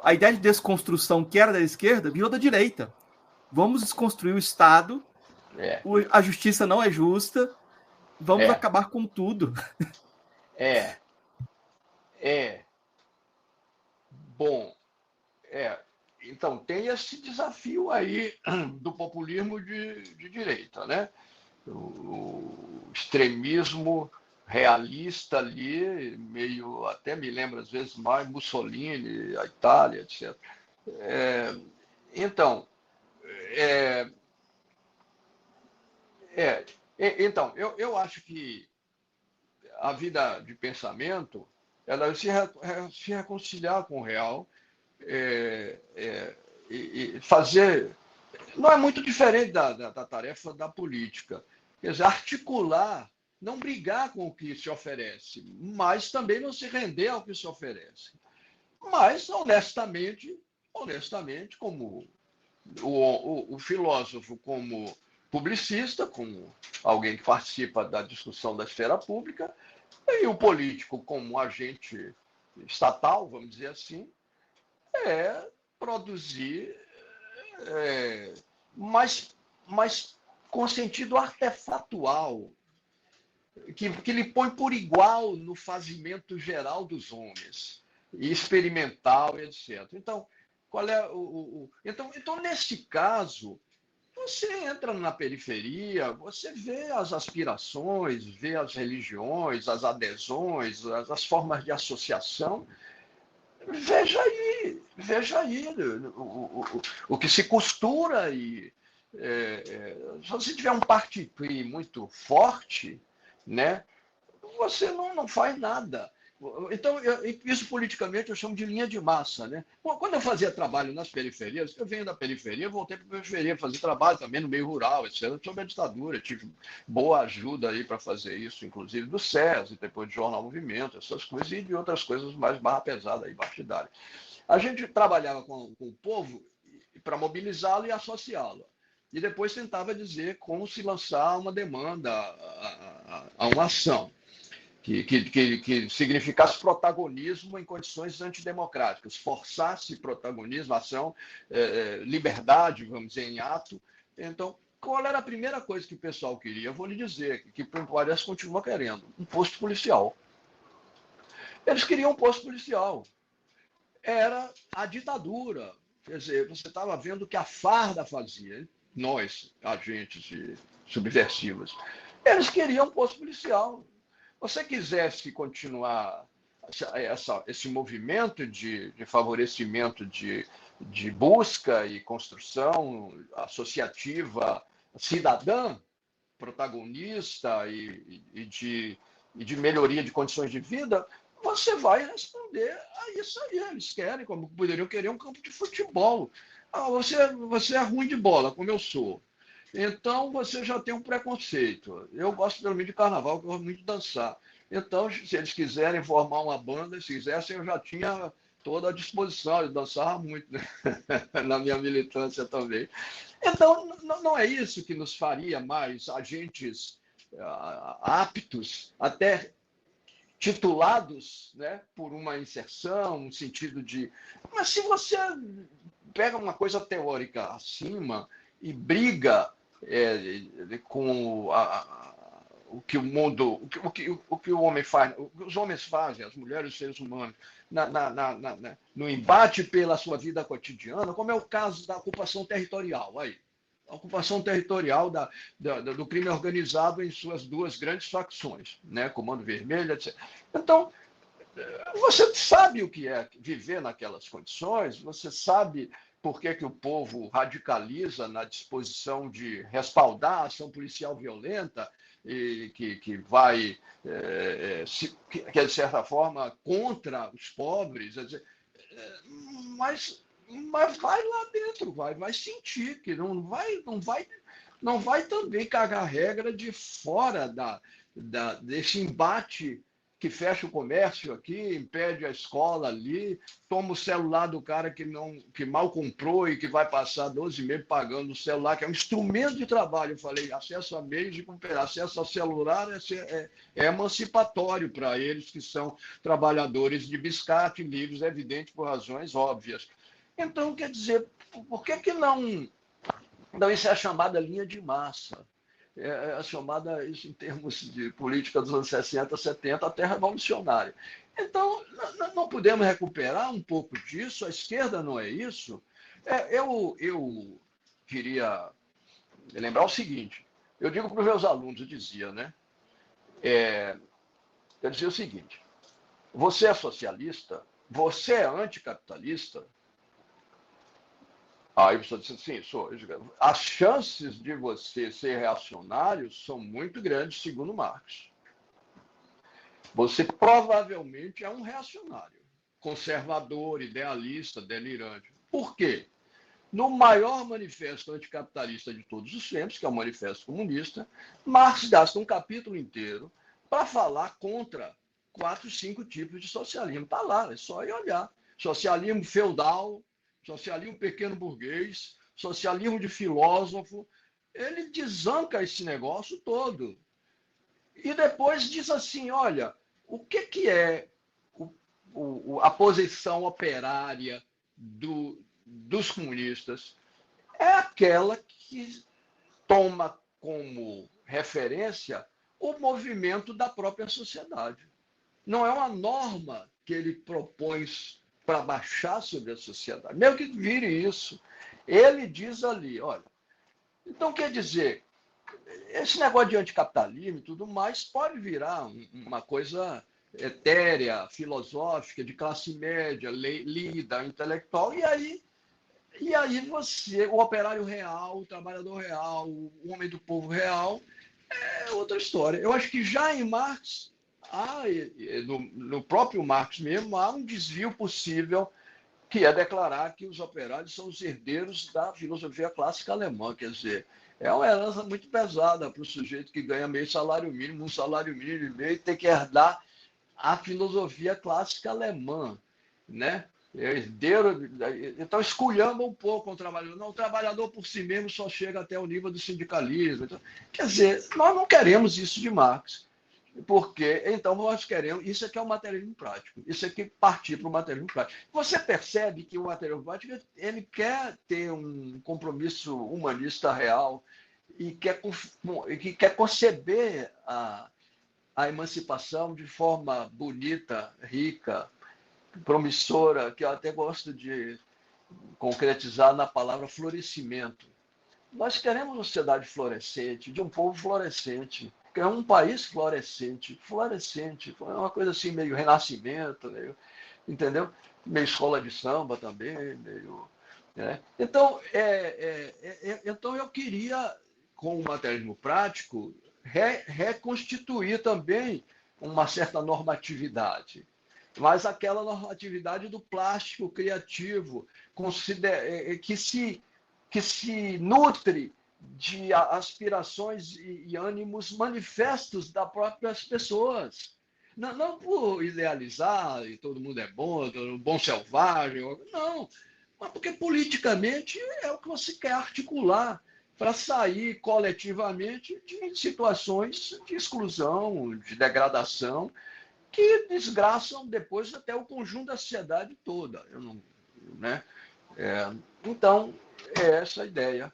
a ideia de desconstrução que era da esquerda, virou da direita. Vamos desconstruir o Estado, a justiça não é justa, vamos acabar com tudo. Bom, então tem esse desafio aí do populismo de direita, né? O extremismo realista ali, meio, até me lembra às vezes mais Mussolini, a Itália, etc. Então, eu acho que a vida de pensamento, ela se reconciliar com o real, e fazer... Não é muito diferente da tarefa da política. Quer dizer, articular, não brigar com o que se oferece, mas também não se render ao que se oferece. Mas, honestamente, como o filósofo, como publicista, como alguém que participa da discussão da esfera pública, e o político como agente estatal, vamos dizer assim, produzir, mas com sentido artefatual, que lhe põe por igual no fazimento geral dos homens, e experimental, etc. Então, qual é então, nesse caso, você entra na periferia, você vê as aspirações, vê as religiões, as adesões, as formas de associação. Veja aí o que se costura aí. Se você tiver um parti-pris muito forte, né, você não faz nada. Então, isso politicamente eu chamo de linha de massa, né? Quando eu fazia trabalho nas periferias, eu venho da periferia, voltei para a periferia, fazer trabalho também no meio rural, etc. Sob a ditadura, tive boa ajuda aí para fazer isso, inclusive do SESI, depois do Jornal Movimento, essas coisas, e de outras coisas mais barra pesada aí, partidária. A gente trabalhava com o povo para mobilizá-lo e associá-lo. E depois tentava dizer como se lançar uma demanda a uma ação que significasse protagonismo em condições antidemocráticas, forçasse protagonismo, ação, liberdade, vamos dizer, em ato. Então, qual era a primeira coisa que o pessoal queria? Eu vou lhe dizer, que o Parece continua querendo, um posto policial. Eles queriam um posto policial. Era a ditadura. Quer dizer, você estava vendo o que a farda fazia, nós, agentes subversivos. Eles queriam um posto policial. Você quisesse continuar esse movimento de favorecimento de busca e construção associativa cidadã, protagonista e de melhoria de condições de vida, você vai responder a isso aí. Eles querem, como poderiam querer um campo de futebol. Você é ruim de bola, como eu sou. Então, você já tem um preconceito. Eu gosto, pelo menos, de carnaval, eu gosto muito de dançar. Então, se eles quiserem formar uma banda, se quisessem, eu já tinha toda a disposição. Eu dançava muito, né? Na minha militância também. Então, não é isso que nos faria mais agentes aptos, até titulados, né, por uma inserção, um sentido de... Mas se você pega uma coisa teórica acima e briga com o que o mundo, o que o homem faz, o que os homens fazem, as mulheres, os seres humanos, no embate pela sua vida cotidiana, como é o caso da ocupação territorial. Aí, a ocupação territorial do crime organizado em suas duas grandes facções, né? Comando Vermelho, etc. Então, você sabe o que é viver naquelas condições, você sabe por que o povo radicaliza na disposição de respaldar a ação policial violenta, e que vai, que é, de certa forma, contra os pobres, mas vai lá dentro, vai sentir que não vai também cagar regra de fora desse embate que fecha o comércio aqui, impede a escola ali, toma o celular do cara que mal comprou e que vai passar 12 meses pagando o celular, que é um instrumento de trabalho. Eu falei, acesso a meios de comprar, acesso ao celular é emancipatório para eles que são trabalhadores de biscate, livres, evidente, por razões óbvias. Então, quer dizer, por que não isso é a chamada linha de massa? É a chamada, isso em termos de política dos anos 60, 70, a terra revolucionária. Então, não podemos recuperar um pouco disso, a esquerda não é isso. Eu queria lembrar o seguinte, eu digo para os meus alunos, eu dizia, né? Eu dizia o seguinte, você é socialista? Você é anticapitalista? Aí você disse, sim, sou. As chances de você ser reacionário são muito grandes, segundo Marx. Você provavelmente é um reacionário, conservador, idealista, delirante. Por quê? No maior manifesto anticapitalista de todos os tempos, que é o Manifesto Comunista, Marx gasta um capítulo inteiro para falar contra 4, 5 tipos de socialismo. Está lá, é só ir olhar. Socialismo feudal, socialismo pequeno burguês, socialismo de filósofo, ele desanca esse negócio todo. E depois diz assim, olha, o que é a posição operária dos comunistas? É aquela que toma como referência o movimento da própria sociedade. Não é uma norma que ele propõe para baixar sobre a sociedade. Mesmo que vire isso. Ele diz ali, olha, então quer dizer, esse negócio de anticapitalismo e tudo mais pode virar uma coisa etérea, filosófica, de classe média, lida, intelectual, e aí você, o operário real, o trabalhador real, o homem do povo real, é outra história. Eu acho que já em Marx, no próprio Marx mesmo, há um desvio possível, que é declarar que os operários são os herdeiros da filosofia clássica alemã. Quer dizer, é uma herança muito pesada para o sujeito que ganha meio salário mínimo, um salário mínimo e meio, ter que herdar a filosofia clássica alemã, né? Herdeiro, então esculhamba um pouco o trabalhador. Não, o trabalhador por si mesmo só chega até o nível do sindicalismo. Então, quer dizer, nós não queremos isso de Marx. Porque, então, nós queremos... Isso aqui é o materialismo prático. Isso aqui partir para o materialismo prático. Você percebe que o materialismo prático ele quer ter um compromisso humanista real e que quer conceber a emancipação de forma bonita, rica, promissora, que eu até gosto de concretizar na palavra florescimento. Nós queremos uma sociedade florescente, de um povo florescente, é um país florescente, é uma coisa assim, meio renascimento, meio, entendeu? Meio escola de samba também, meio... Né? Então, então, eu queria, com o materialismo prático, reconstituir também uma certa normatividade, mas aquela normatividade do plástico criativo, que se nutre de aspirações e ânimos manifestos das próprias pessoas. Não por idealizar, e todo mundo é bom selvagem, não, mas porque politicamente é o que você quer articular para sair coletivamente de situações de exclusão, de degradação, que desgraçam depois até o conjunto da sociedade toda. Né? Então, é essa a ideia.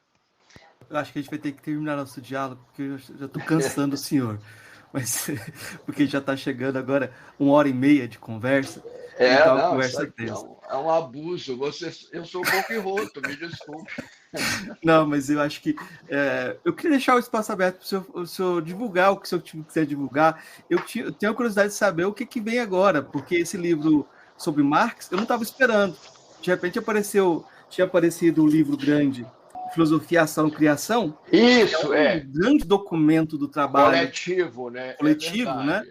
Eu acho que a gente vai ter que terminar nosso diálogo, porque eu já estou cansando o senhor. Mas, porque já está chegando agora 1h30 de conversa. Então, conversa é um abuso. Eu sou um pouco enroto, me desculpe. Não, mas eu acho que... eu queria deixar o espaço aberto para o senhor divulgar o que o senhor quiser divulgar. Eu tenho curiosidade de saber o que vem agora, porque esse livro sobre Marx, eu não estava esperando. De repente tinha aparecido um livro grande, Filosofia, Ação e Criação. Isso, é um grande documento do trabalho. Coletivo, né? Coletivo, né?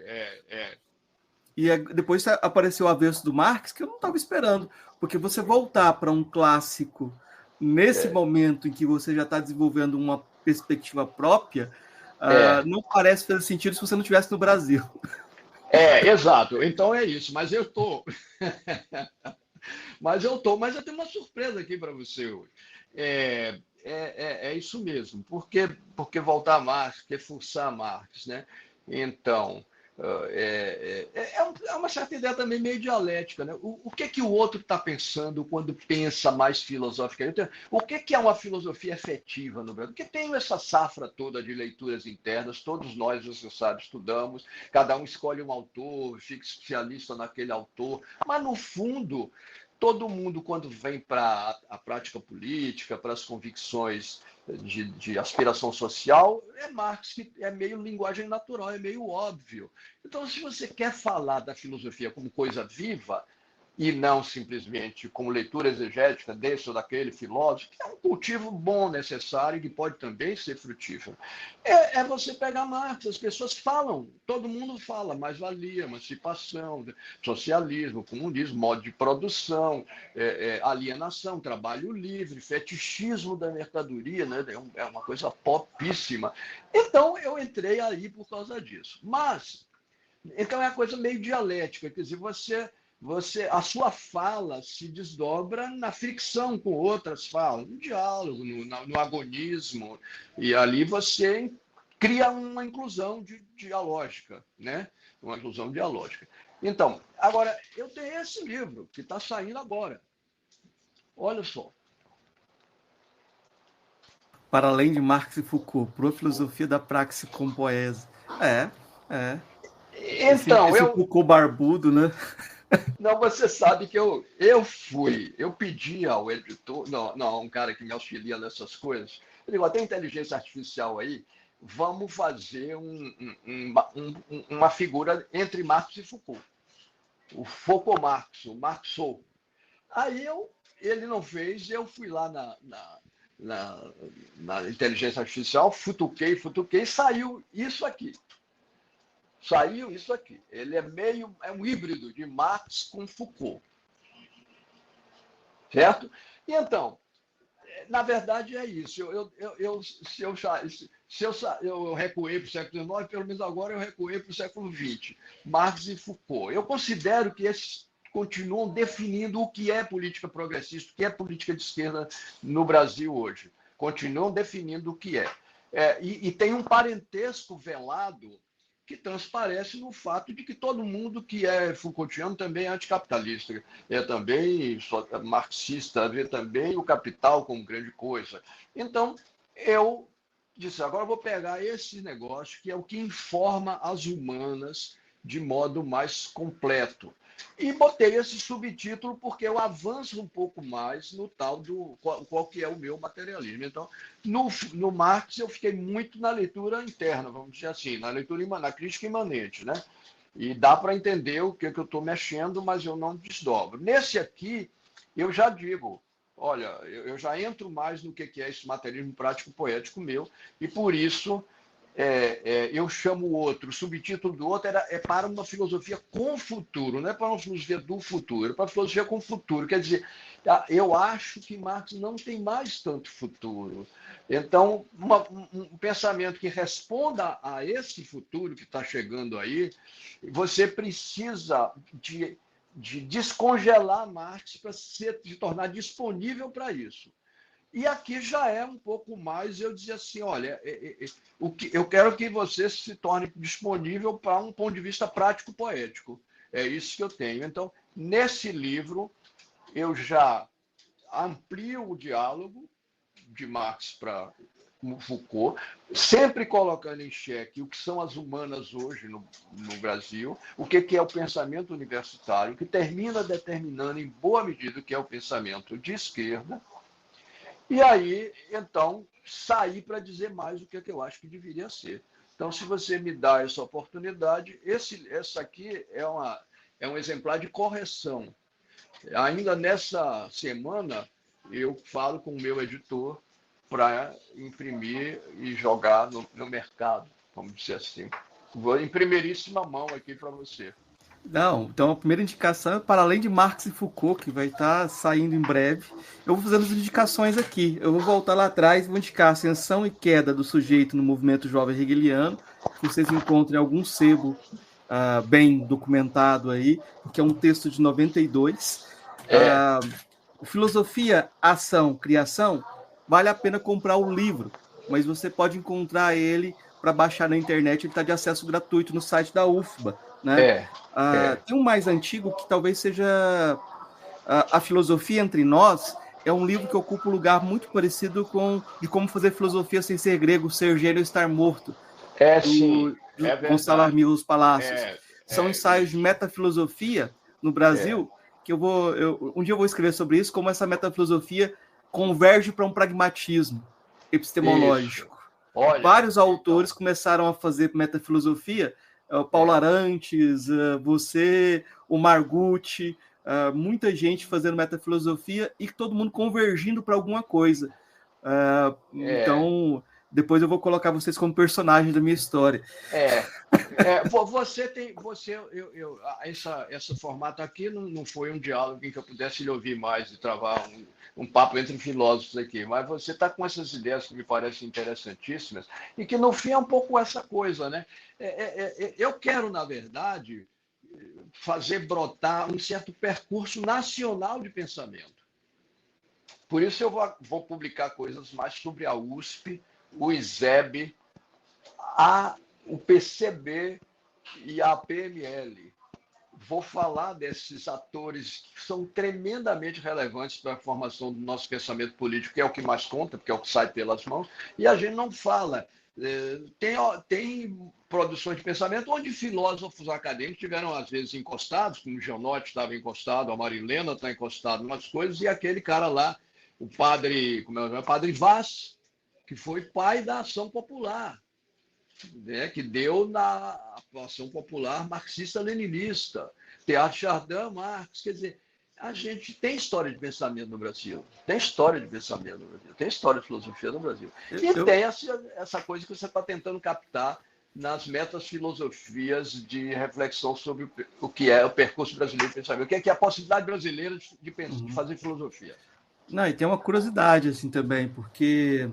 E depois apareceu o Avesso do Marx, que eu não estava esperando. Porque você voltar para um clássico nesse momento em que você já está desenvolvendo uma perspectiva própria, não parece fazer sentido se você não estivesse no Brasil. Exato. Então é isso. Mas eu estou. Mas eu tenho uma surpresa aqui para você hoje. É isso mesmo. Porque voltar a Marx, porque forçar Marx, né? Então, é uma certa ideia também meio dialética, né? O que o outro está pensando quando pensa mais filosoficamente? O que é uma filosofia efetiva no Brasil? Porque tem essa safra toda de leituras internas, todos nós, você sabe, estudamos, cada um escolhe um autor, fica especialista naquele autor, mas no fundo todo mundo, quando vem para a prática política, para as convicções de aspiração social, é Marx, que é meio linguagem natural, é meio óbvio. Então, se você quer falar da filosofia como coisa viva, e não simplesmente como leitura exegética desse ou daquele filósofo, que é um cultivo bom, necessário, e que pode também ser frutífero. Você pegar Marx, as pessoas falam, todo mundo fala, mais-valia, emancipação, socialismo, comunismo, modo de produção, alienação, trabalho livre, fetichismo da mercadoria, né? É uma coisa popíssima. Então, eu entrei aí por causa disso. Mas, então é uma coisa meio dialética, quer dizer, a sua fala se desdobra na fricção com outras falas, no diálogo, no agonismo, e ali você cria uma inclusão dialógica, né? Uma inclusão dialógica. Então, agora, eu tenho esse livro, que está saindo agora. Olha só. Para além de Marx e Foucault, Pro Filosofia da Praxe com Poesia. Então, esse Foucault barbudo, né? Não, você sabe que eu pedi ao editor, não, um cara que me auxilia nessas coisas, eu digo, tem inteligência artificial aí, vamos fazer uma figura entre Marx e Foucault. O Foucault-Marx, o Marxou. Aí ele não fez, eu fui lá na inteligência artificial, futuquei, saiu isso aqui. Ele é um híbrido de Marx com Foucault. Certo? E então, na verdade é isso. Se eu recuei para o século XIX, pelo menos agora eu recuei para o século XX. Marx e Foucault. Eu considero que esses continuam definindo o que é política progressista, o que é política de esquerda no Brasil hoje. Continuam definindo o que é. E tem um parentesco velado que transparece no fato de que todo mundo que é Foucaultiano também é anticapitalista, é também marxista, vê também o capital como grande coisa. Então, eu disse, agora eu vou pegar esse negócio que é o que informa as humanas de modo mais completo. E botei esse subtítulo porque eu avanço um pouco mais no tal do qual que é o meu materialismo. Então, no Marx eu fiquei muito na leitura interna, vamos dizer assim, na crítica imanente, né? E dá para entender o que eu estou mexendo, mas eu não desdobro. Nesse aqui, eu já digo, olha, eu já entro mais no que é esse materialismo prático poético meu, e por isso eu chamo o outro, o subtítulo do outro é para uma filosofia com futuro, não é para uma filosofia do futuro, é para uma filosofia com futuro. Quer dizer, eu acho que Marx não tem mais tanto futuro. Então, um pensamento que responda a esse futuro que está chegando aí, você precisa de descongelar Marx para se tornar disponível para isso. E aqui já é um pouco mais, eu dizia assim, olha, eu quero que você se torne disponível para um ponto de vista prático-poético. É isso que eu tenho. Então, nesse livro, eu já amplio o diálogo de Marx para Foucault, sempre colocando em xeque o que são as humanas hoje no Brasil, o que é o pensamento universitário, que termina determinando, em boa medida, o que é o pensamento de esquerda. E aí, então, saí para dizer mais o que eu acho que deveria ser. Então, se você me dá essa oportunidade, essa aqui é um exemplar de correção. Ainda nessa semana, eu falo com o meu editor para imprimir e jogar no mercado, vamos dizer assim. Vou em primeiríssima mão aqui para você. Não, então a primeira indicação é para além de Marx e Foucault, que vai estar saindo em breve. Eu vou fazendo as indicações aqui. Eu vou voltar lá atrás e vou indicar Ascensão e Queda do Sujeito no Movimento Jovem Hegeliano, que vocês encontram em algum sebo bem documentado aí, porque é um texto de 92. Filosofia, Ação, Criação, vale a pena comprar o livro, mas você pode encontrar ele para baixar na internet, ele está de acesso gratuito no site da UFBA, né? Tem um mais antigo que talvez seja a Filosofia Entre Nós, é um livro que ocupa um lugar muito parecido com de como fazer filosofia sem ser grego, ser gênio ou estar morto. Sim. Gonçalo Armil Los Palácios. São ensaios de metafilosofia no Brasil, que um dia eu vou escrever sobre isso, como essa metafilosofia converge para um pragmatismo epistemológico. Vários autores começaram a fazer metafilosofia, Paulo Arantes, você, o Margutti, muita gente fazendo metafilosofia e todo mundo convergindo para alguma coisa. Então, depois eu vou colocar vocês como personagem da minha história. Esse formato aqui não foi um diálogo em que eu pudesse lhe ouvir mais e travar um papo entre filósofos aqui, mas você está com essas ideias que me parecem interessantíssimas e que, no fim, é um pouco essa coisa, né? Eu quero, na verdade, fazer brotar um certo percurso nacional de pensamento. Por isso eu vou publicar coisas mais sobre a USP, o ISEB, o PCB e a PML. Vou falar desses atores que são tremendamente relevantes para a formação do nosso pensamento político, que é o que mais conta, porque é o que sai pelas mãos, e a gente não fala. Tem produções de pensamento onde filósofos acadêmicos tiveram, às vezes, encostados, como o Gianotti estava encostado, a Marilena está encostada em umas coisas, e aquele cara lá, o padre, Padre Vaz, que foi pai da ação popular, né, que deu na ação popular marxista-leninista, Teatro Chardin, Marx, quer dizer, a gente tem história de pensamento no Brasil, tem história de pensamento no Brasil, tem história de filosofia no Brasil. E tem essa coisa que você está tentando captar nas metafilosofias de reflexão sobre o que é o percurso brasileiro de pensamento, o que é a possibilidade brasileira de fazer filosofia. Não, e tem uma curiosidade assim também, porque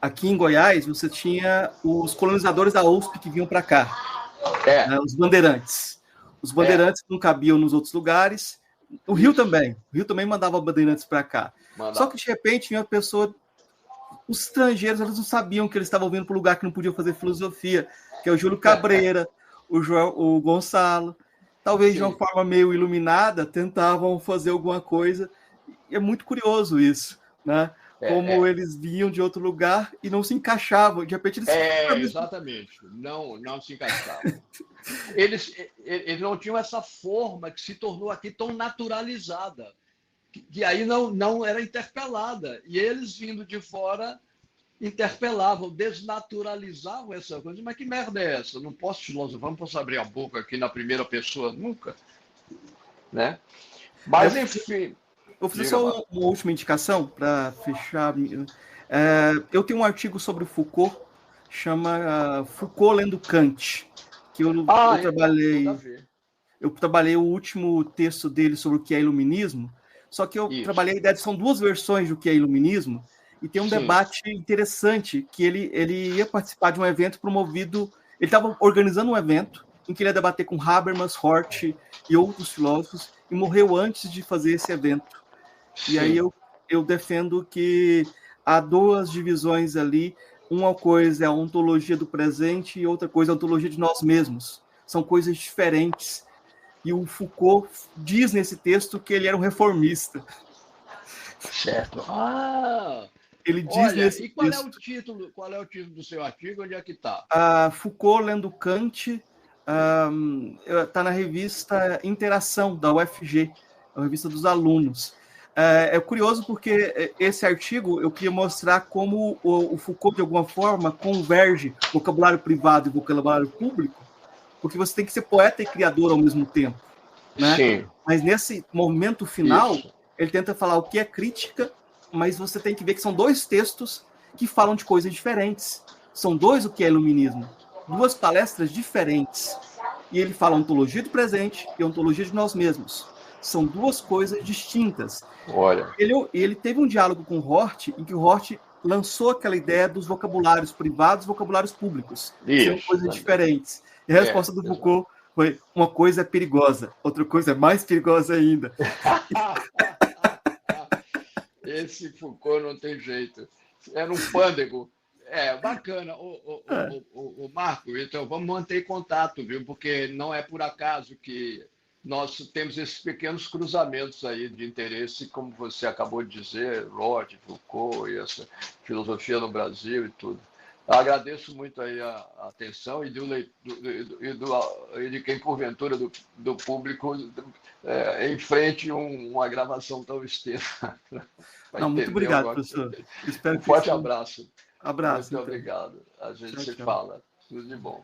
aqui em Goiás você tinha os colonizadores da USP que vinham para cá, né, os bandeirantes. Os bandeirantes não cabiam nos outros lugares. O Rio também. O Rio também mandava bandeirantes para cá. Só que, de repente, vinha uma pessoa... Os estrangeiros, eles não sabiam que eles estavam vindo para um lugar que não podiam fazer filosofia, que é o Júlio Cabreira, o Gonçalo. Talvez de uma forma meio iluminada, tentavam fazer alguma coisa. E é muito curioso isso, né? Como eles vinham de outro lugar e não se encaixavam. De repente, eles... Exatamente. Não se encaixavam. Eles não tinham essa forma que se tornou aqui tão naturalizada, que aí não era interpelada. E eles, vindo de fora, interpelavam, desnaturalizavam essa coisa. Mas que merda é essa? Não posso filosofar, não posso abrir a boca aqui na primeira pessoa nunca. Né? Mas, enfim... Vou fazer só uma última indicação para fechar. Eu tenho um artigo sobre Foucault, chama Foucault lendo Kant, que eu trabalhei. Eu trabalhei o último texto dele sobre o que é iluminismo, só que eu trabalhei a ideia de são duas versões do que é iluminismo, e tem um debate interessante, que ele ia participar de um evento promovido, ele estava organizando um evento em que ele ia debater com Habermas, Hort e outros filósofos, e morreu antes de fazer esse evento. E aí eu defendo que há duas divisões ali. Uma coisa é a ontologia do presente e outra coisa é a ontologia de nós mesmos. São coisas diferentes. E o Foucault diz nesse texto que ele era um reformista. Certo. Ele diz nesse e qual é o título do seu artigo? Onde é que está? Foucault lendo Kant. Está na revista Interação, da UFG, a revista dos alunos. É curioso porque esse artigo eu queria mostrar como o Foucault, de alguma forma, converge vocabulário privado e vocabulário público, porque você tem que ser poeta e criador ao mesmo tempo. Né? Sim. Mas nesse momento final, ele tenta falar o que é crítica, mas você tem que ver que são dois textos que falam de coisas diferentes. São dois o que é iluminismo. Duas palestras diferentes. E ele fala ontologia do presente e ontologia de nós mesmos. São duas coisas distintas. Olha. Ele teve um diálogo com o Hort, em que o Hort lançou aquela ideia dos vocabulários privados e vocabulários públicos. São coisas diferentes. E a resposta do Foucault Foi uma coisa é perigosa, outra coisa é mais perigosa ainda. Esse Foucault não tem jeito. Era um pândego. Bacana. O Marco, então vamos manter contato, viu? Porque não é por acaso que nós temos esses pequenos cruzamentos aí de interesse, como você acabou de dizer, Lorde, Foucault e essa filosofia no Brasil e tudo. Agradeço muito aí a atenção e de quem, porventura, do público enfrente uma gravação tão extensa. Não, muito obrigado, professor. Um forte abraço. Abraço. Muito obrigado. A gente se fala. Tudo de bom.